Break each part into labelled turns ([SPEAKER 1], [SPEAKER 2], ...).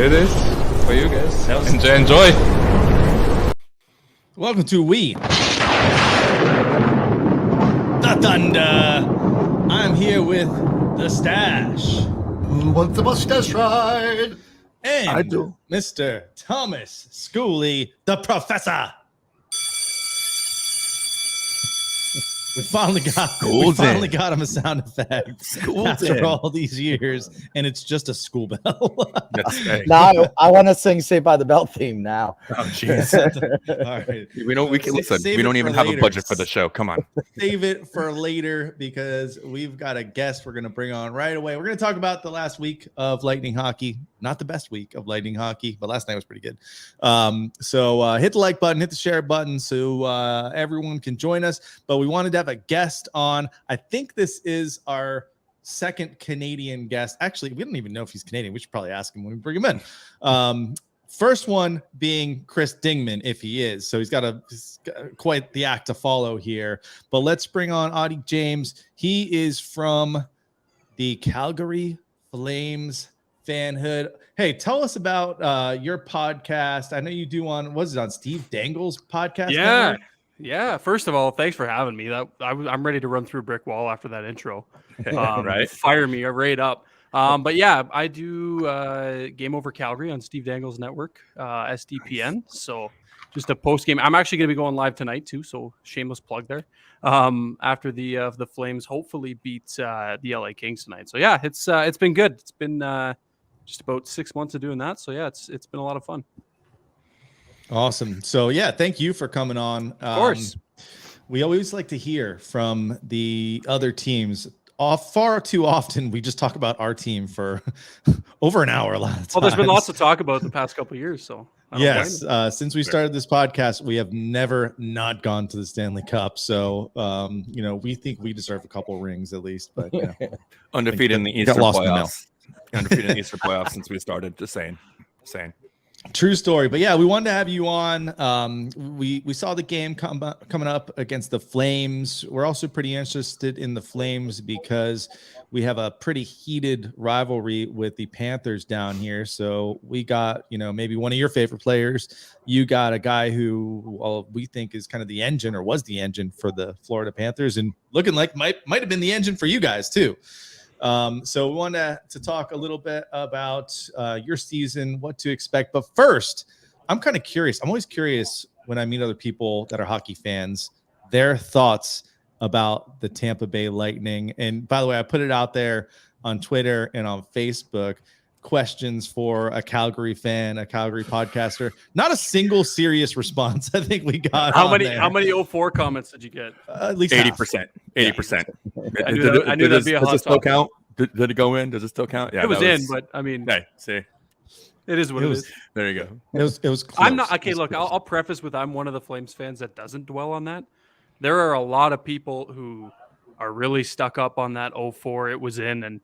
[SPEAKER 1] Here it is for you guys. Enjoy.
[SPEAKER 2] Welcome to We the Thunder. I'm here with the Stash.
[SPEAKER 3] Who wants a mustache ride?
[SPEAKER 2] And
[SPEAKER 1] I do.
[SPEAKER 2] Mr. Thomas Schooley, the Professor. We finally got him a sound effect after all these years, and it's just a school bell.
[SPEAKER 4] Now I want to sing Saved by the Bell theme now.
[SPEAKER 1] Oh jeez.
[SPEAKER 2] All right.
[SPEAKER 1] We can listen. We don't even have a budget for the show. Come on.
[SPEAKER 2] Save it for later because we've got a guest we're going to bring on right away. We're going to talk about the last week of Lightning hockey. Not the best week of Lightning hockey, but last night was pretty good. So hit the like button, hit the share button so everyone can join us. But we wanted to have a guest on. I think this is our second Canadian guest. Actually, we don't even know if he's Canadian. We should probably ask him when we bring him in. First one being Chris Dingman, if he is. So he's got quite the act to follow here. But let's bring on Auddie James. He is from the Calgary Flames fanhood. Hey, tell us about your podcast. I know you do on, was it on Steve Dangle's podcast?
[SPEAKER 5] Yeah.
[SPEAKER 2] network?
[SPEAKER 5] Yeah. First of all, thanks for having me. I'm ready to run through a brick wall after that intro.
[SPEAKER 1] Right.
[SPEAKER 5] Fire me right up. But yeah, I do Game Over Calgary on Steve Dangle's network, SDPN. So just a post game. I'm actually going to be going live tonight too. So shameless plug there. After the Flames hopefully beat the LA Kings tonight. So yeah, it's been good. It's been just about 6 months of doing that. So yeah, it's been a lot of fun.
[SPEAKER 2] Awesome. So yeah, thank you for coming on.
[SPEAKER 5] Of course.
[SPEAKER 2] We always like to hear from the other teams. Far too often, we just talk about our team for over an hour a lot of times.
[SPEAKER 5] Well, there's been lots to talk about the past couple of years. So
[SPEAKER 2] yes, since we started this podcast, we have never not gone to the Stanley Cup. So we think we deserve a couple rings at least. But
[SPEAKER 1] Undefeated in the Eastern playoffs. Undefeated in the Eastern playoffs since we started. Just saying.
[SPEAKER 2] True story. But yeah, we wanted to have you on. We saw the game coming up against the Flames. We're also pretty interested in the Flames because we have a pretty heated rivalry with the Panthers down here. So we got, maybe one of your favorite players. You got a guy who we think is kind of the engine or was the engine for the Florida Panthers and looking like might have been the engine for you guys too. So we wanted to talk a little bit about your season, what to expect. But first, I'm kind of curious. I'm always curious when I meet other people that are hockey fans, their thoughts about the Tampa Bay Lightning. And by the way, I put it out there on Twitter and on Facebook. Questions for a Calgary fan, a Calgary podcaster. Not a single serious response. I think we got.
[SPEAKER 5] How many 04 comments did you get?
[SPEAKER 2] At least
[SPEAKER 1] 80%. 80%.
[SPEAKER 5] I knew that'd be a hot
[SPEAKER 1] Does it still
[SPEAKER 5] topic.
[SPEAKER 1] count? Did it go in? Does it still count? Yeah,
[SPEAKER 5] It was in, but I mean,
[SPEAKER 1] hey, see,
[SPEAKER 5] it is what it is.
[SPEAKER 1] there you go.
[SPEAKER 2] It was close.
[SPEAKER 5] I'm not okay. Look, I'll preface with I'm one of the Flames fans that doesn't dwell on that. There are a lot of people who are really stuck up on that 04. It was in, and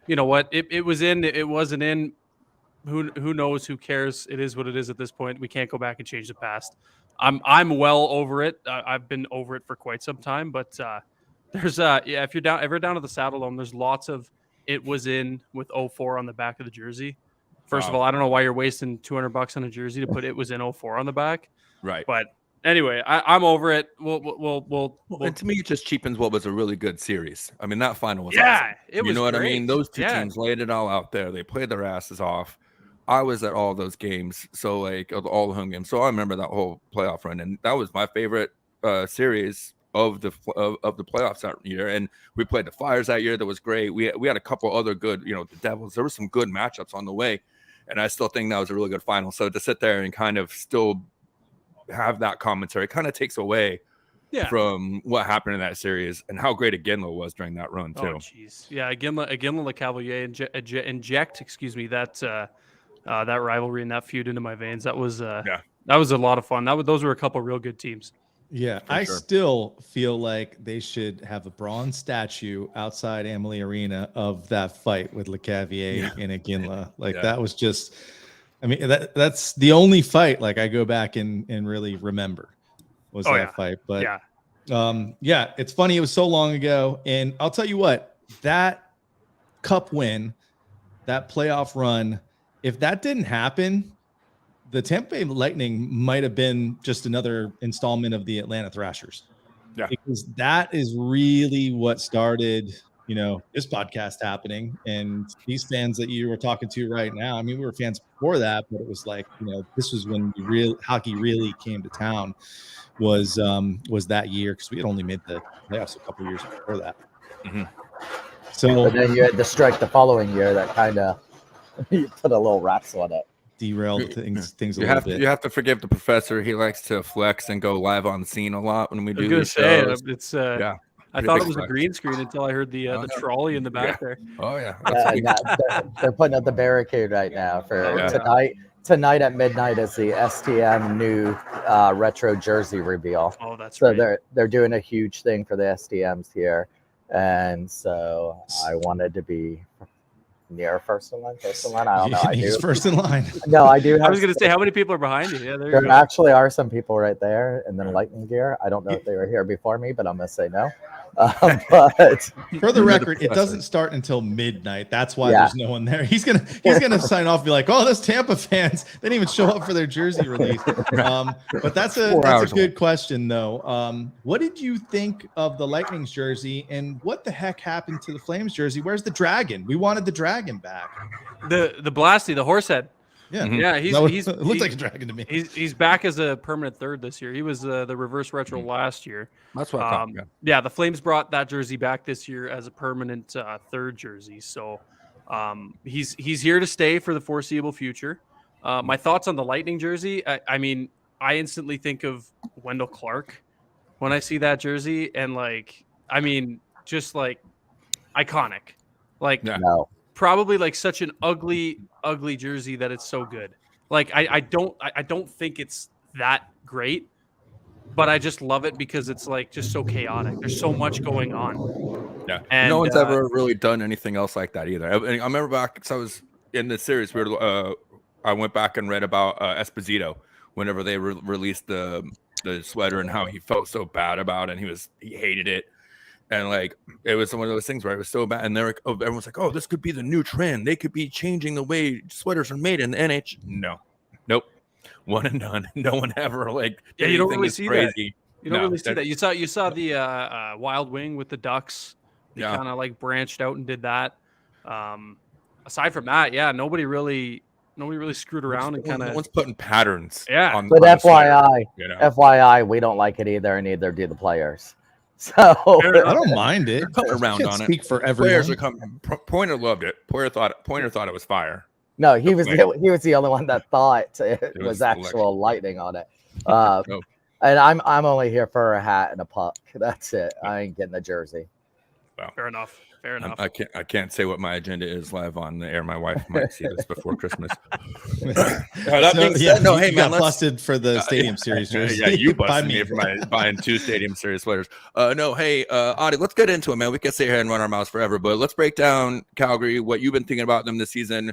[SPEAKER 5] you know what? It was in. It wasn't in. Who knows? Who cares? It is what it is at this point. We can't go back and change the past. I'm well over it. I've been over it for quite some time. But there's if you're ever down at the Saddle Dome, there's lots of it was in with 04 on the back of the jersey. First of all, I don't know why you're wasting $200 on a jersey to put it was in 04 on the back.
[SPEAKER 1] Right.
[SPEAKER 5] But anyway, I'm over it. We'll
[SPEAKER 1] and to me, it just cheapens what was a really good series. I mean, that final was
[SPEAKER 5] yeah,
[SPEAKER 1] awesome.
[SPEAKER 5] it was.
[SPEAKER 1] You know what
[SPEAKER 5] great.
[SPEAKER 1] I mean? Those two
[SPEAKER 5] Yeah.
[SPEAKER 1] teams laid it all out there. They played their asses off. I was at all those games, so like all the home games. So I remember that whole playoff run, and that was my favorite series of the playoffs that year. And we played the Flyers that year. That was great. We had a couple other good, the Devils. There were some good matchups on the way, and I still think that was a really good final. So to sit there and kind of still have that commentary kind of takes away from what happened in that series and how great Iginla was during that run too.
[SPEAKER 5] Oh jeez, yeah, Iginla LeCavalier inject that rivalry and that feud into my veins. That was that was a lot of fun. Those were a couple real good teams.
[SPEAKER 2] Yeah, I still feel like they should have a bronze statue outside Amalie Arena of that fight with LeCavalier and Iginla. Like that was just, I mean, that's the only fight like I go back and really remember was that fight. But it's funny. It was so long ago. And I'll tell you what, that cup win, that playoff run if that didn't happen, the Tampa Bay Lightning might have been just another installment of the Atlanta Thrashers.
[SPEAKER 1] Yeah.
[SPEAKER 2] Because that is really what started, this podcast happening. And these fans that you were talking to right now, I mean, we were fans before that, but it was like, this was when hockey really came to town was that year, because we had only made the playoffs a couple years before that.
[SPEAKER 1] Mhm.
[SPEAKER 2] So
[SPEAKER 4] But then you had the strike the following year that kind of you put a little wraps on it.
[SPEAKER 2] derailed things a
[SPEAKER 1] You
[SPEAKER 2] little
[SPEAKER 1] have
[SPEAKER 2] bit.
[SPEAKER 1] you have to forgive the professor. He likes to flex and go live on scene a lot when we
[SPEAKER 5] I was
[SPEAKER 1] do
[SPEAKER 5] gonna
[SPEAKER 1] these
[SPEAKER 5] say
[SPEAKER 1] shows.
[SPEAKER 5] it's.
[SPEAKER 1] Yeah.
[SPEAKER 5] I
[SPEAKER 1] Pretty
[SPEAKER 5] thought
[SPEAKER 1] big
[SPEAKER 5] it was a
[SPEAKER 1] flex.
[SPEAKER 5] green screen until I heard the
[SPEAKER 1] Oh, no.
[SPEAKER 5] trolley in the back there.
[SPEAKER 1] Oh yeah.
[SPEAKER 4] They're putting up the barricade right now for
[SPEAKER 5] Yeah.
[SPEAKER 4] tonight. Tonight at midnight is the STM new retro jersey reveal.
[SPEAKER 5] Oh, that's
[SPEAKER 4] So
[SPEAKER 5] right.
[SPEAKER 4] they're doing a huge thing for the STMs here, and so I wanted to be near first in line. I don't know. I
[SPEAKER 2] He's
[SPEAKER 4] do.
[SPEAKER 2] first in line.
[SPEAKER 4] No, I do.
[SPEAKER 5] I
[SPEAKER 4] Have
[SPEAKER 5] was gonna say, how many people are behind you? Yeah, there you
[SPEAKER 4] there
[SPEAKER 5] go.
[SPEAKER 4] actually are some people right there in the lightning gear. I don't know if they were here before me, but I'm gonna say no. But
[SPEAKER 2] For the record, it doesn't start until midnight. That's why
[SPEAKER 4] Yeah.
[SPEAKER 2] there's no one there. He's gonna sign off and be like, "Oh, those Tampa fans didn't even show up for their jersey release." But that's a
[SPEAKER 1] 4 hours
[SPEAKER 2] good question though. What did you think of the Lightning's jersey, and what the heck happened to the Flames jersey? Where's the dragon? We wanted the dragon back.
[SPEAKER 5] The Blasty, the horse head.
[SPEAKER 2] Yeah,
[SPEAKER 1] Mhm.
[SPEAKER 5] Yeah,
[SPEAKER 2] it looked like a dragon to me.
[SPEAKER 5] he's back as a permanent third this year. He was the reverse retro last year.
[SPEAKER 1] That's what I thought. Yeah.
[SPEAKER 5] Yeah, the Flames brought that jersey back this year as a permanent third jersey. So he's here to stay for the foreseeable future. My thoughts on the Lightning jersey, I mean, I instantly think of Wendell Clark when I see that jersey, and just like iconic. Like
[SPEAKER 1] Yeah.
[SPEAKER 4] no,
[SPEAKER 5] probably like such an ugly jersey that it's so good. Like I don't think it's that great, but I just love it because it's like just so chaotic. There's so much going on.
[SPEAKER 1] Yeah.
[SPEAKER 5] And,
[SPEAKER 1] no one's ever really done anything else like that either. I remember back, because I was in the series, I went back and read about Esposito whenever they released the sweater and how he felt so bad about it, and he hated it. And like, it was one of those things where it was so bad, and they're like, oh, everyone's like, oh, this could be the new trend. They could be changing the way sweaters are made in the NH. Nope, one and done. No one ever like.
[SPEAKER 5] Yeah, you don't
[SPEAKER 1] anything
[SPEAKER 5] really
[SPEAKER 1] is
[SPEAKER 5] see
[SPEAKER 1] crazy.
[SPEAKER 5] that. You don't
[SPEAKER 1] No,
[SPEAKER 5] really see
[SPEAKER 1] that-
[SPEAKER 5] that. You saw the Wild Wing with the Ducks. They
[SPEAKER 1] Yeah.
[SPEAKER 5] kind of like branched out and did that. Aside from that, yeah, nobody really screwed around and kind
[SPEAKER 1] No
[SPEAKER 5] of.
[SPEAKER 1] one's putting patterns.
[SPEAKER 5] Yeah.
[SPEAKER 1] on
[SPEAKER 4] but
[SPEAKER 1] the sweater,
[SPEAKER 4] FYI,
[SPEAKER 1] you know?
[SPEAKER 4] FYI, we don't like it either, and neither do the players. So
[SPEAKER 5] Fair enough.
[SPEAKER 2] I don't mind it.
[SPEAKER 1] Coming around
[SPEAKER 2] Can't
[SPEAKER 1] on it.
[SPEAKER 2] speak for
[SPEAKER 1] Players
[SPEAKER 2] everyone.
[SPEAKER 1] are coming. Pointer loved it. Pointer thought it was fire.
[SPEAKER 4] no, he was the only one that thought it
[SPEAKER 1] was
[SPEAKER 4] was actual lightning on it.
[SPEAKER 1] Nope.
[SPEAKER 4] And I'm only here for a hat and a puck. That's it. I ain't getting a jersey.
[SPEAKER 5] Fair enough. Fair enough.
[SPEAKER 1] I can't say what my agenda is live on the air. My wife might see this before Christmas.
[SPEAKER 2] So,
[SPEAKER 1] being
[SPEAKER 2] yeah,
[SPEAKER 1] said, no,
[SPEAKER 2] you
[SPEAKER 1] hey, man,
[SPEAKER 2] got
[SPEAKER 1] let's-
[SPEAKER 2] busted for the Stadium Series jersey.
[SPEAKER 1] Yeah, you
[SPEAKER 2] by
[SPEAKER 1] busted me for buying 2 Stadium Series sweaters. No, hey, Auddie, let's get into it, man. We can sit here and run our mouths forever, but let's break down Calgary, what you've been thinking about them this season.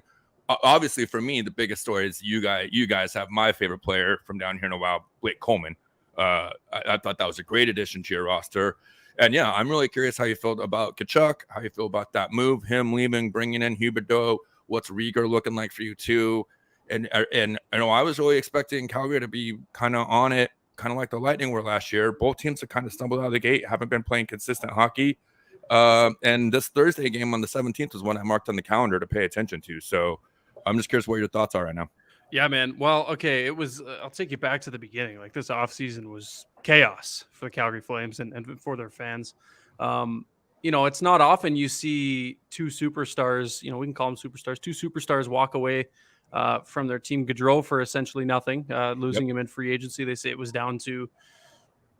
[SPEAKER 1] Obviously, for me, the biggest story is you guys have my favorite player from down here in a while, Blake Coleman. I thought that was a great addition to your roster. And yeah, I'm really curious how you felt about Kachuk, how you feel about that move, him leaving, bringing in Huberdeau. What's Rieger looking like for you too? And I know I was really expecting Calgary to be kind of on it, kind of like the Lightning were last year. Both teams have kind of stumbled out of the gate, haven't been playing consistent hockey. And this Thursday game on the 17th was one I marked on the calendar to pay attention to. So I'm just curious what your thoughts are right now.
[SPEAKER 5] Yeah, man. Well, okay. It was, I'll take you back to the beginning. Like this offseason was chaos for the Calgary Flames and for their fans. It's not often you see 2 superstars, we can call them superstars, 2 superstars walk away from their team. Gaudreau for essentially nothing, losing him in free agency. They say it was down to,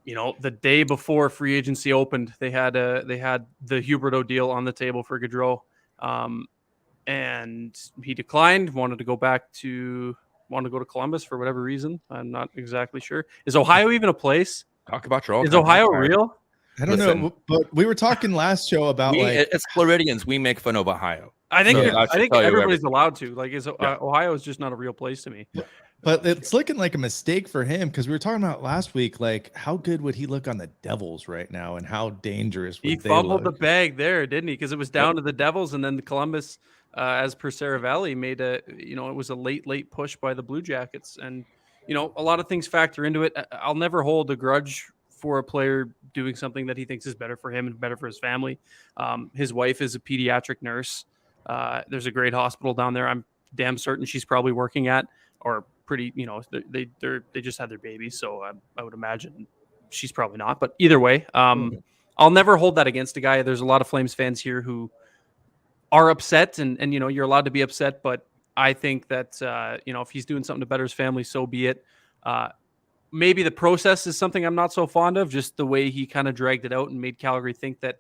[SPEAKER 5] the day before free agency opened, they had the Huberdeau deal on the table for Gaudreau. And he declined, wanted to go to Columbus for whatever reason. I'm not exactly sure. Is Ohio even a place?
[SPEAKER 1] Talk about your all.
[SPEAKER 5] Is Ohio real?
[SPEAKER 2] I don't know, but we were talking last show about
[SPEAKER 1] it's Floridians. We make fun of Ohio.
[SPEAKER 5] I think
[SPEAKER 1] So that should
[SPEAKER 5] I think
[SPEAKER 1] tell you
[SPEAKER 5] everybody's
[SPEAKER 1] everything.
[SPEAKER 5] allowed to. Like,
[SPEAKER 1] Yeah.
[SPEAKER 5] Ohio is just not a real place to me.
[SPEAKER 2] But it's looking like a mistake for him because we were talking about last week, like how good would he look on the Devils right now, and how dangerous would
[SPEAKER 5] He
[SPEAKER 2] they
[SPEAKER 5] fumbled the
[SPEAKER 2] look?
[SPEAKER 5] bag there, didn't he? Because it was down to the Devils, and then the Columbus, as per Saravelli, made it was a late push by the Blue Jackets, and a lot of things factor into it. I'll never hold a grudge for a player doing something that he thinks is better for him and better for his family. His wife is a pediatric nurse. There's a great hospital down there. I'm damn certain she's probably working at, or pretty, they just had their baby, so I would imagine she's probably not. But either way, I'll never hold that against a guy. There's a lot of Flames fans here who are upset, and you're allowed to be upset. But I think that if he's doing something to better his family, so be it. Maybe the process is something I'm not so fond of. Just the way he kind of dragged it out and made Calgary think that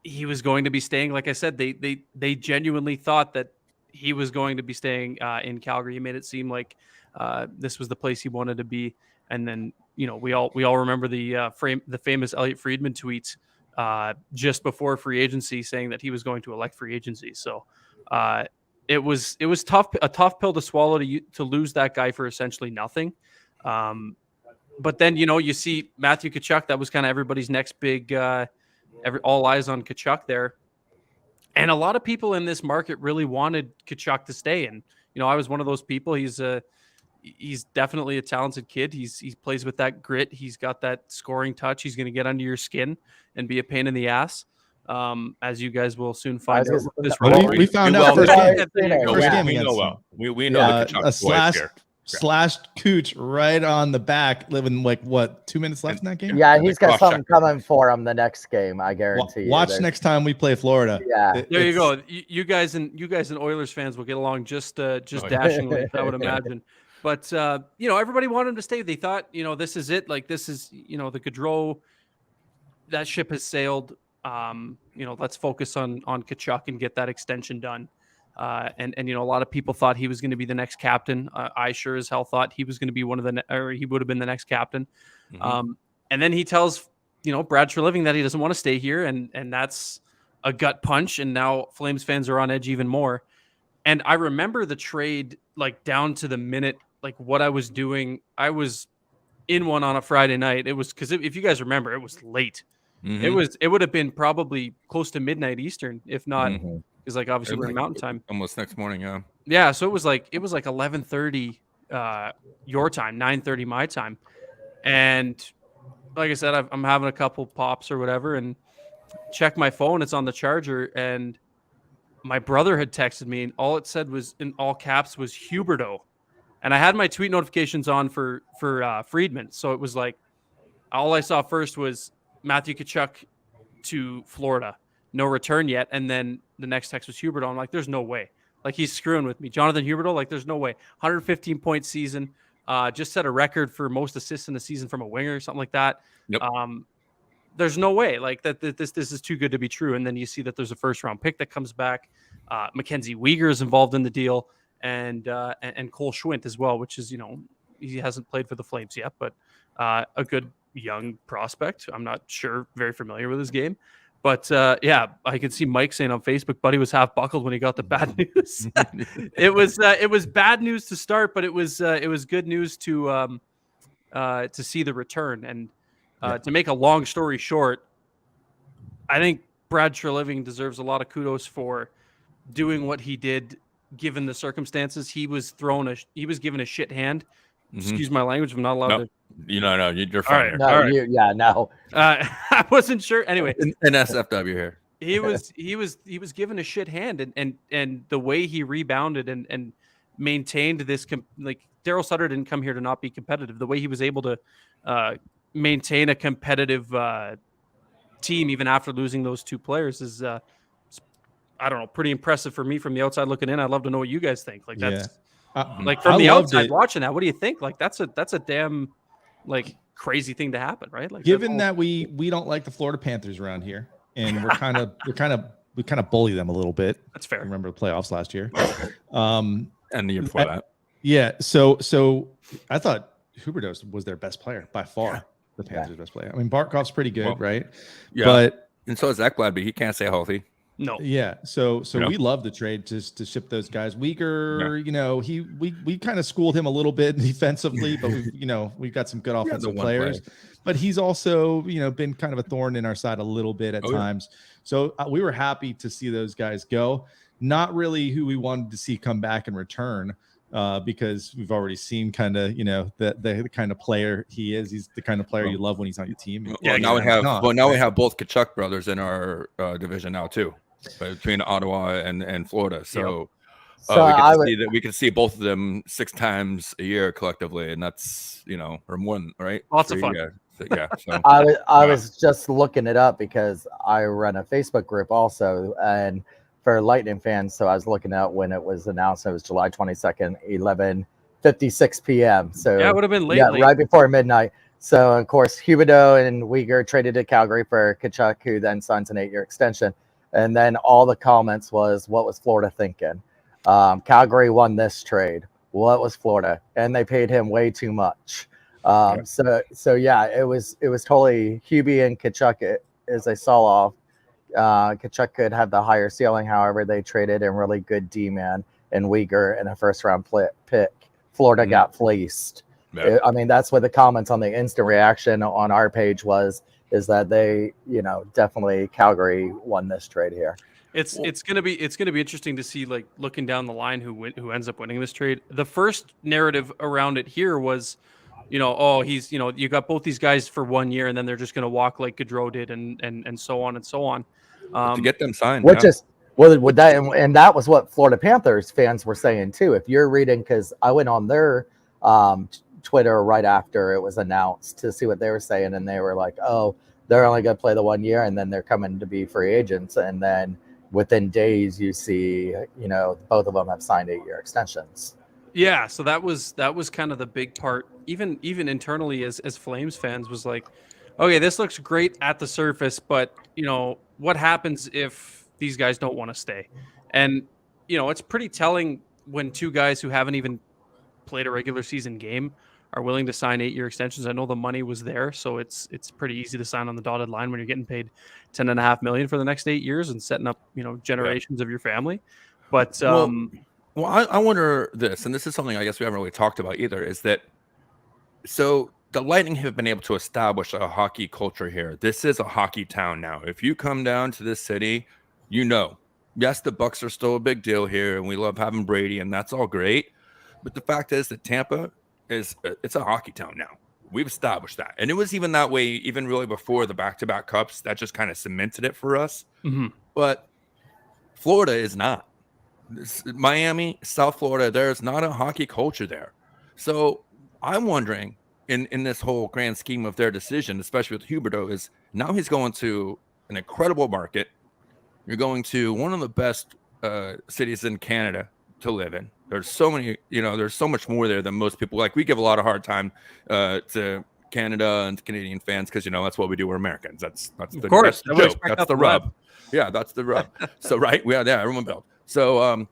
[SPEAKER 5] he was going to be staying. Like I said, they genuinely thought that he was going to be staying in Calgary. He made it seem like this was the place he wanted to be. And then, we all remember the famous Elliot Friedman tweet just before free agency saying that he was going to elect free agency. So it was a tough pill to swallow to lose that guy for essentially nothing. But then, you see Matthew Tkachuk. That was kind of everybody's next big, all eyes on Tkachuk there. And a lot of people in this market really wanted Tkachuk to stay. And, I was one of those people. He's definitely a talented kid. He plays with that grit. He's got that scoring touch. He's going to get under your skin and be a pain in the ass. As you guys will soon find out.
[SPEAKER 2] We found out first game
[SPEAKER 6] we
[SPEAKER 2] against
[SPEAKER 6] know
[SPEAKER 2] him.
[SPEAKER 6] well. We know the Tkachuk boys here.
[SPEAKER 2] Slashed Cooch right on the back, living 2 minutes left in that game.
[SPEAKER 4] Yeah, he's got something coming for him the next game. I guarantee you.
[SPEAKER 2] Watch next time we play Florida.
[SPEAKER 4] Yeah,
[SPEAKER 5] there you go. You guys and Oilers fans will get along just dashingly, I would imagine. But everybody wanted him to stay. They thought, this is it. Like this is, the Gaudreau. That ship has sailed. Let's focus on Tkachuk and get that extension done. And a lot of people thought he was going to be the next captain. I sure as hell thought he was going to be he would have been the next captain. Mm-hmm. And then he tells, Brad Treliving that he doesn't want to stay here. And that's a gut punch. And now Flames fans are on edge even more. And I remember the trade, down to the minute, what I was doing. I was in one on a Friday night. It was because if you guys remember, it was late. Mm-hmm. It would have been probably close to midnight Eastern, if not, because obviously we're in Mountain Time.
[SPEAKER 1] Almost next morning, yeah.
[SPEAKER 5] Yeah, so it was like 11:30 your time, 9:30 my time, and like I said, I'm having a couple pops or whatever, and check my phone. It's on the charger, and my brother had texted me, and all it said was in all caps was Huberdeau, and I had my tweet notifications on for Friedman, so it was like all I saw first was Matthew Tkachuk to Florida, no return yet. And then the next text was Huberdeau. I'm like, there's no way. He's screwing with me. Jonathan Huberdeau, there's no way. 115-point season. Just set a record for most assists in the season from a winger, something like that.
[SPEAKER 1] Yep.
[SPEAKER 5] There's no way that this is too good to be true. And then you see that there's a first-round pick that comes back. Mackenzie Weegar is involved in the deal, and Cole Schwint as well, which is, he hasn't played for the Flames yet, but a good young prospect. I'm not sure, very familiar with his game, but I could see Mike saying on Facebook, Buddy was half buckled when he got the bad news. It was bad news to start, but it was good news to see the return. And to make a long story short, I think Brad Treliving deserves a lot of kudos for doing what he did given the circumstances. He was given a shit hand. Excuse my language. I'm not allowed to.
[SPEAKER 6] No, you're fine.
[SPEAKER 5] All right.
[SPEAKER 4] No.
[SPEAKER 5] I wasn't sure. Anyway,
[SPEAKER 1] an SFW here.
[SPEAKER 5] he was given a shit hand, and the way he rebounded and maintained this Daryl Sutter didn't come here to not be competitive. The way he was able to maintain a competitive team even after losing those two players is I don't know, pretty impressive for me from the outside looking in. I'd love to know what you guys think. That's from the outside watching that, what do you think? That's a damn crazy thing to happen, right?
[SPEAKER 2] Given that we don't like the Florida Panthers around here, and we kind of bully them a little bit.
[SPEAKER 5] That's fair.
[SPEAKER 2] I remember the playoffs last year.
[SPEAKER 6] And the year before that.
[SPEAKER 2] Yeah. So I thought Huberdeau was their best player by far. The Panthers' best player. I mean, Barkov's pretty good, right?
[SPEAKER 1] Yeah.
[SPEAKER 2] But
[SPEAKER 1] and so is Ekblad, but he can't stay healthy.
[SPEAKER 5] No.
[SPEAKER 2] Yeah. So
[SPEAKER 6] Yeah.
[SPEAKER 2] we love the trade just to ship those guys. Uyghur, we kind of schooled him a little bit defensively, but we've got some good offensive players. But he's also, been kind of a thorn in our side a little bit at times. Yeah. So we were happy to see those guys go. Not really who we wanted to see come back and return. Because we've already seen kind of, the kind of player he is. He's the kind of player you love when he's on your team.
[SPEAKER 1] Now we have both Kachuk brothers in our division now too, between Ottawa and Florida. So, we can see both of them 6 times a year collectively, and that's or more than right.
[SPEAKER 5] Lots of fun.
[SPEAKER 1] Yeah. So
[SPEAKER 4] I was just looking it up because I run a Facebook group also, and for Lightning fans, so I was looking at when it was announced. It was July 22nd, 11:56 p.m. So
[SPEAKER 5] yeah, it would have been late.
[SPEAKER 4] Yeah, right before midnight. So of course, Huberdeau and Uyghur traded to Calgary for Kachuk, who then signs an 8-year extension. And then all the comments was, "What was Florida thinking? Calgary won this trade. What was Florida?" And they paid him way too much. So yeah, it was totally Hubie and Kachuk as they saw off. Kachuk could have the higher ceiling. However, they traded in really good D-man and Uyghur in a first-round pick. Florida got fleeced.
[SPEAKER 6] Yeah.
[SPEAKER 4] I mean, that's what the comments on the instant reaction on our page is that they, definitely Calgary won this trade here.
[SPEAKER 5] It's gonna be interesting to see, like, looking down the line who ends up winning this trade. The first narrative around it here was, he's you got both these guys for 1 year and then they're just gonna walk like Gaudreau did and so on and so on.
[SPEAKER 1] To get them signed,
[SPEAKER 4] would that and that was what Florida Panthers fans were saying too. If you're reading, because I went on their Twitter right after it was announced to see what they were saying, and they were like, "Oh, they're only going to play the 1 year, and then they're coming to be free agents." And then within days, you see, both of them have signed 8-year extensions.
[SPEAKER 5] Yeah, so that was kind of the big part. Even internally as Flames fans was like, okay, this looks great at the surface, but what happens if these guys don't want to stay? And it's pretty telling when 2 guys who haven't even played a regular season game are willing to sign 8-year extensions. I know the money was there, so it's pretty easy to sign on the dotted line when you're getting paid $10.5 million for the next 8 years and setting up generations of your family. But
[SPEAKER 1] well, I wonder this, and this is something I guess we haven't really talked about either, is that so the Lightning have been able to establish a hockey culture here. This is a hockey town now. If you come down to this city, yes, the Bucks are still a big deal here, and we love having Brady, and that's all great. But the fact is that Tampa it's a hockey town now. We've established that, and it was even that way even really before the back-to-back cups. That just kind of cemented it for us.
[SPEAKER 5] Mm-hmm.
[SPEAKER 1] But Florida is not. Miami, South Florida, there's not a hockey culture there. So I'm wondering, in this whole grand scheme of their decision, especially with Huberdeau, is now he's going to an incredible market. You're going to one of the best cities in Canada to live in. There's so many, there's so much more there than most people. Like, we give a lot of hard time to Canada and Canadian fans because that's what we do. We're Americans. That's the joke. That's the rub. Yeah, that's the rub. So right, yeah, I remember. So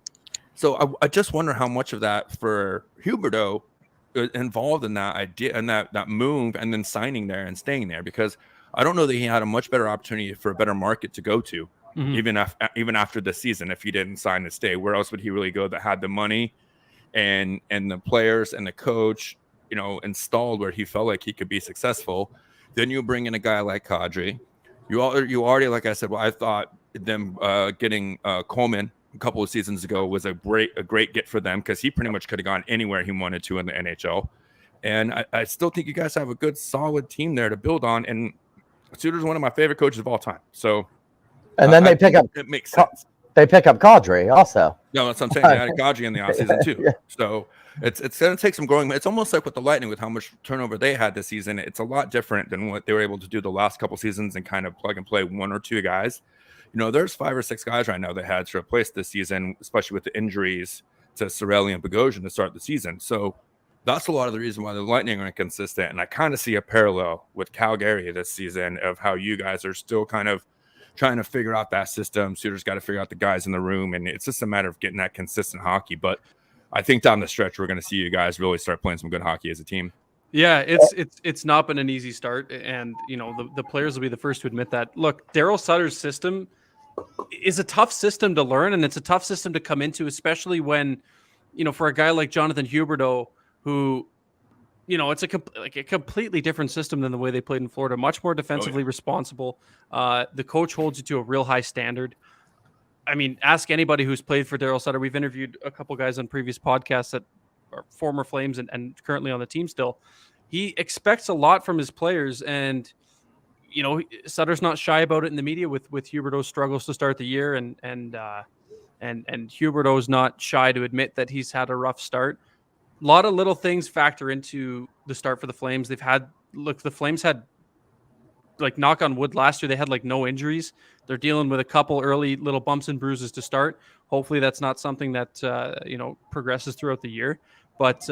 [SPEAKER 1] I just wonder how much of that for Huberdeau involved in that idea and that move and then signing there and staying there, because I don't know that he had a much better opportunity for a better market to go to. Mm-hmm. even after the season. If he didn't sign to stay, where else would he really go that had the money and the players and the coach installed where he felt like he could be successful? Then you bring in a guy like Kadri. You already, like I said, I thought them getting Coleman a couple of seasons ago was a great get for them, because he pretty much could have gone anywhere he wanted to in the NHL. And I still think you guys have a good solid team there to build on, and Suter's one of my favorite coaches of all time. So
[SPEAKER 4] and then they pick up.
[SPEAKER 1] It makes sense.
[SPEAKER 4] They pick up Kadri also.
[SPEAKER 1] No, that's what I'm saying. They added Kadri in the offseason too. Yeah. So it's going to take some growing. It's almost like with the Lightning, with how much turnover they had this season. It's a lot different than what they were able to do the last couple seasons and kind of plug and play 1 or 2 guys. There's 5 or 6 guys right now that had to replace this season, especially with the injuries to Cirelli and Bogosian to start the season. So that's a lot of the reason why the Lightning are inconsistent. And I kind of see a parallel with Calgary this season of how you guys are still kind of trying to figure out that system. Suter's got to figure out the guys in the room, and it's just a matter of getting that consistent hockey. But I think down the stretch, we're going to see you guys really start playing some good hockey as a team.
[SPEAKER 5] Yeah, it's not been an easy start, and the players will be the first to admit that. Look, Daryl Sutter's system is a tough system to learn, and it's a tough system to come into, especially when, for a guy like Jonathan Huberdeau, who, it's a completely different system than the way they played in Florida. Much more defensively responsible. The coach holds you to a real high standard. I mean, ask anybody who's played for Daryl Sutter. We've interviewed a couple guys on previous podcasts that are former Flames and currently on the team still. He expects a lot from his players, and Sutter's not shy about it in the media with Huberdeau's struggles to start the year, and Huberdeau's not shy to admit that he's had a rough start. A lot of little things factor into the start for the Flames. The Flames had, like, knock on wood, last year they had like no injuries. They're dealing with a couple early little bumps and bruises to start. Hopefully that's not something that progresses throughout the year. But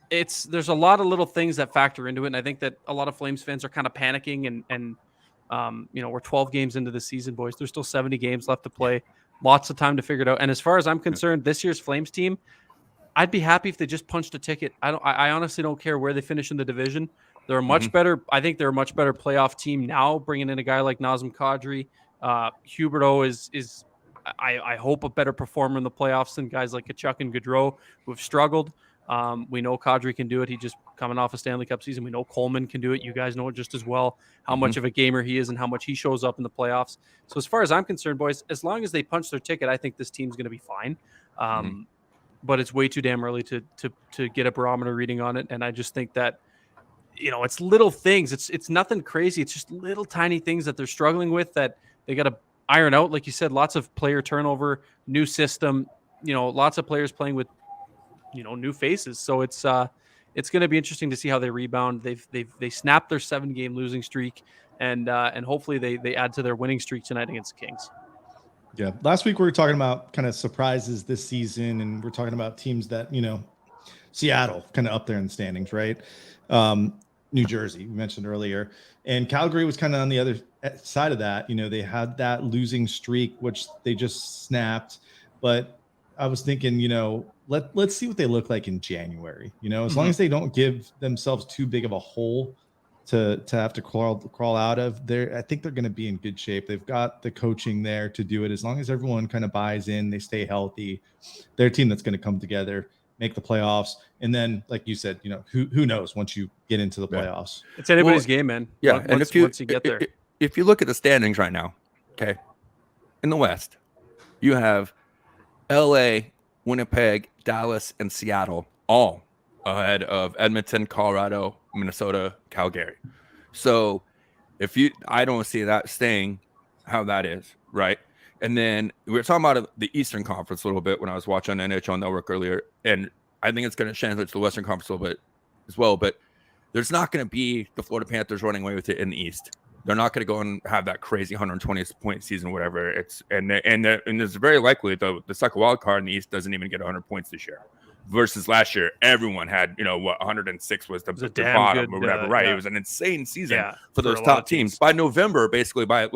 [SPEAKER 5] there's a lot of little things that factor into it, and I think that a lot of Flames fans are kind of panicking. And we're 12 games into the season, boys. There's still 70 games left to play. Lots of time to figure it out. And as far as I'm concerned, this year's Flames team, I'd be happy if they just punched a ticket. I honestly don't care where they finish in the division. They're a much better. I think they're a much better playoff team now. Bringing in a guy like Nazem Kadri, Huberdeau is I hope a better performer in the playoffs than guys like Kachuk and Gaudreau who have struggled. We know Kadri can do it. He just coming off a Stanley Cup season. We know Coleman can do it. You guys know it just as well, how much of a gamer he is and how much he shows up in the playoffs. So as far as I'm concerned, boys, as long as they punch their ticket, I think this team's going to be fine. But it's way too damn early to get a barometer reading on it. And I just think that, it's little things. It's nothing crazy. It's just little tiny things that they're struggling with that they got to iron out. Like you said, lots of player turnover, new system, lots of players playing with, new faces. So it's going to be interesting to see how they rebound. They snapped their 7-game losing streak, and hopefully they add to their winning streak tonight against the Kings.
[SPEAKER 2] Yeah. Last week we were talking about kind of surprises this season, and we're talking about teams that, Seattle kind of up there in the standings, right? New Jersey, we mentioned earlier, and Calgary was kind of on the other side of that. They had that losing streak, which they just snapped. But I was thinking, let's see what they look like in January. As long as they don't give themselves too big of a hole to have to crawl out of there, I think they're going to be in good shape. They've got the coaching there to do it. As long as everyone kind of buys in, they stay healthy, they're a team that's going to come together, make the playoffs. And then, like you said, who knows once you get into the playoffs.
[SPEAKER 5] It's anybody's game, man.
[SPEAKER 1] Yeah.
[SPEAKER 5] Once you get there.
[SPEAKER 1] If you look at the standings right now, okay, in the West, you have LA, Winnipeg, Dallas, and Seattle all ahead of Edmonton, Colorado, Minnesota, Calgary. So I don't see that staying how that is, right? And then we were talking about the Eastern Conference a little bit when I was watching NHL Network earlier, and I think it's going to translate to the Western Conference a little bit as well. But there's not going to be the Florida Panthers running away with it in the East. They're not going to go and have that crazy 120th point season, whatever. It's and it's very likely the second wild card in the East doesn't even get 100 points this year. Versus last year, everyone had 106 was the bottom good, or whatever, right? Yeah. It was an insane season for those top teams. By November, basically by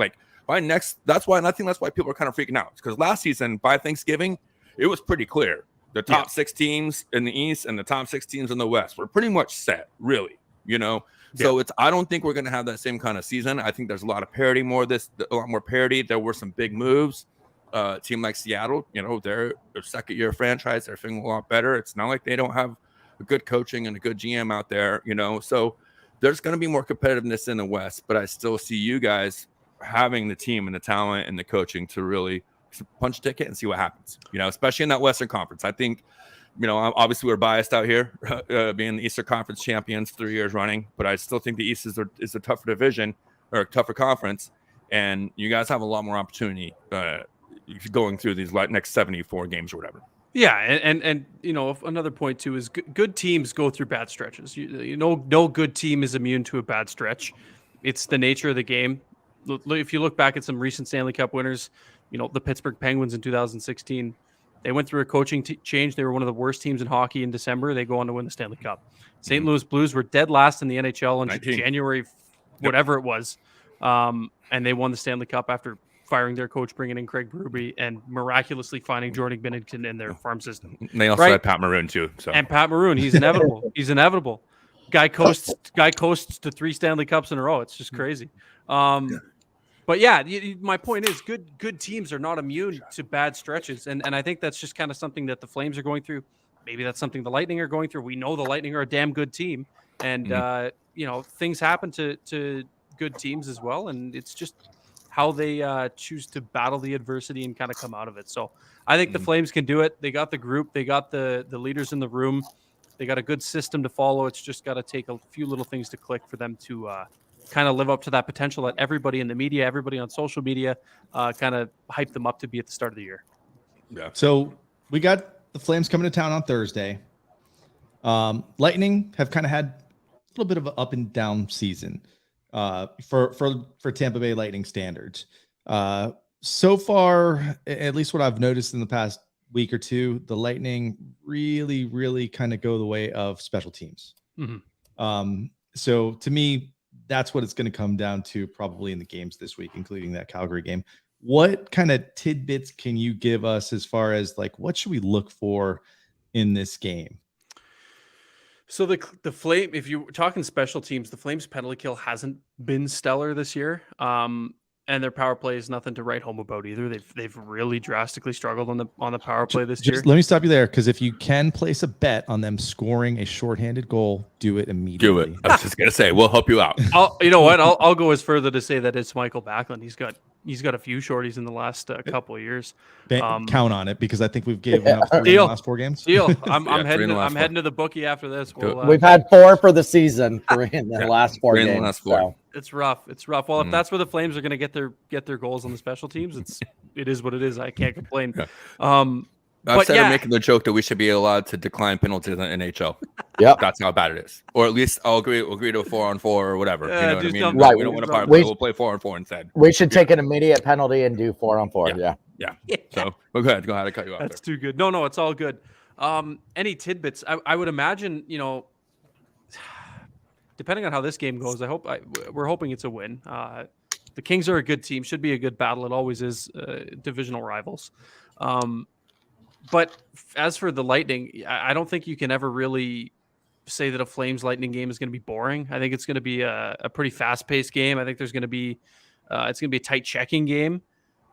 [SPEAKER 1] next, that's why people are kind of freaking out, because last season by Thanksgiving, it was pretty clear the top 6 teams in the East and the top 6 teams in the West were pretty much set, really. So I don't think we're going to have that same kind of season. I think there's a lot of parity, a lot more parity. There were some big moves. Team like Seattle, they're a second-year franchise. They're feeling a lot better. It's not like they don't have a good coaching and a good GM out there, So there's going to be more competitiveness in the West, but I still see you guys having the team and the talent and the coaching to really punch a ticket and see what happens, especially in that Western Conference. I think, obviously we're biased out here being the Eastern Conference champions 3 years running, but I still think the East is a tougher division or a tougher conference, and you guys have a lot more opportunity going through these next 74 games or whatever.
[SPEAKER 5] Yeah, and another point too is good teams go through bad stretches. No good team is immune to a bad stretch. It's the nature of the game. If you look back at some recent Stanley Cup winners, the Pittsburgh Penguins in 2016, they went through a coaching change. They were one of the worst teams in hockey in December. They go on to win the Stanley Cup. St. Louis Blues were dead last in the NHL in January, whatever it was, and they won the Stanley Cup after firing their coach, bringing in Craig Berube, and miraculously finding Jordan Binnington in their farm system.
[SPEAKER 6] They also had Pat Maroon too. So
[SPEAKER 5] and Pat Maroon, he's inevitable. He's inevitable. Guy coasts to 3 Stanley Cups in a row. It's just crazy. But yeah, my point is good teams are not immune to bad stretches. And I think that's just kind of something that the Flames are going through. Maybe that's something the Lightning are going through. We know the Lightning are a damn good team. And, things happen to good teams as well. And it's just how they choose to battle the adversity and kind of come out of it. So I think the Flames can do it. They got the group. They got the leaders in the room. They got a good system to follow. It's just got to take a few little things to click for them to kind of live up to that potential that everybody in the media, everybody on social media kind of hyped them up to be at the start of the year.
[SPEAKER 1] Yeah.
[SPEAKER 2] So we got the Flames coming to town on Thursday. Lightning have kind of had a little bit of an up and down season for Tampa Bay Lightning standards. So far, at least what I've noticed in the past week or two, the Lightning really, really kind of go the way of special teams.
[SPEAKER 5] Mm-hmm.
[SPEAKER 2] So to me, that's what it's going to come down to probably in the games this week, including that Calgary game. What kind of tidbits can you give us as far as like, what should we look for in this game?
[SPEAKER 5] So the Flame, if you're talking special teams, the Flames penalty kill hasn't been stellar this year. And their power play is nothing to write home about either. They've really drastically struggled on the power play this year.
[SPEAKER 2] Let me stop you there, because if you can place a bet on them scoring a shorthanded goal, do it immediately.
[SPEAKER 6] Do it. I was just gonna say we'll help you out.
[SPEAKER 5] You know what? I'll go as further to say that it's Michael Backlund. He's got a few shorties in the last couple of years.
[SPEAKER 2] Count on it, because I think we've given up 3 in the last 4 games.
[SPEAKER 5] Deal. I'm heading to the bookie after this.
[SPEAKER 4] We've had 4 for the season, 3 in the last 4 games.
[SPEAKER 1] Last 4.
[SPEAKER 4] So.
[SPEAKER 5] It's rough. Well, if that's where the Flames are going to get their goals on the special teams, it is what it is. I can't complain.
[SPEAKER 1] Yeah.
[SPEAKER 5] But
[SPEAKER 1] Instead of making the joke that we should be allowed to decline penalties in the NHL.
[SPEAKER 4] Yep.
[SPEAKER 1] That's how bad it is. Or at least I'll agree to a 4-on-4 or whatever. You know what I mean?
[SPEAKER 4] Right.
[SPEAKER 1] We don't want to power play. We'll play 4-on-4 instead.
[SPEAKER 4] We should take an immediate penalty and do 4-on-4. Yeah.
[SPEAKER 1] So go ahead. I cut you off.
[SPEAKER 5] That's too good. No, it's all good. Any tidbits? I would imagine, depending on how this game goes, we're hoping it's a win. The Kings are a good team. Should be a good battle. It always is. Divisional rivals. But as for the Lightning, I don't think you can ever really say that a Flames Lightning game is going to be boring. I think it's going to be a pretty fast paced game. I think there's going to be it's going to be a tight checking game.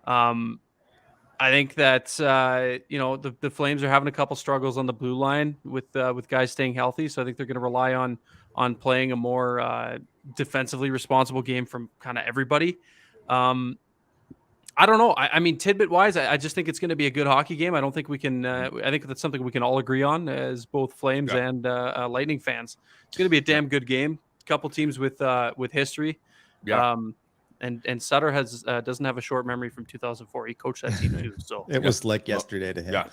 [SPEAKER 5] I think that the Flames are having a couple struggles on the blue line with guys staying healthy. So I think they're going to rely on playing a more defensively responsible game from kind of everybody. I don't know. I mean, tidbit wise, I just think it's going to be a good hockey game. I don't think we can. I think that's something we can all agree on as both Flames and Lightning fans. It's going to be a damn good game. A couple teams with history.
[SPEAKER 1] Yeah.
[SPEAKER 2] And
[SPEAKER 5] Sutter doesn't have a short memory from 2004. He coached that team too. So
[SPEAKER 2] it was like yesterday to him.
[SPEAKER 5] Yeah.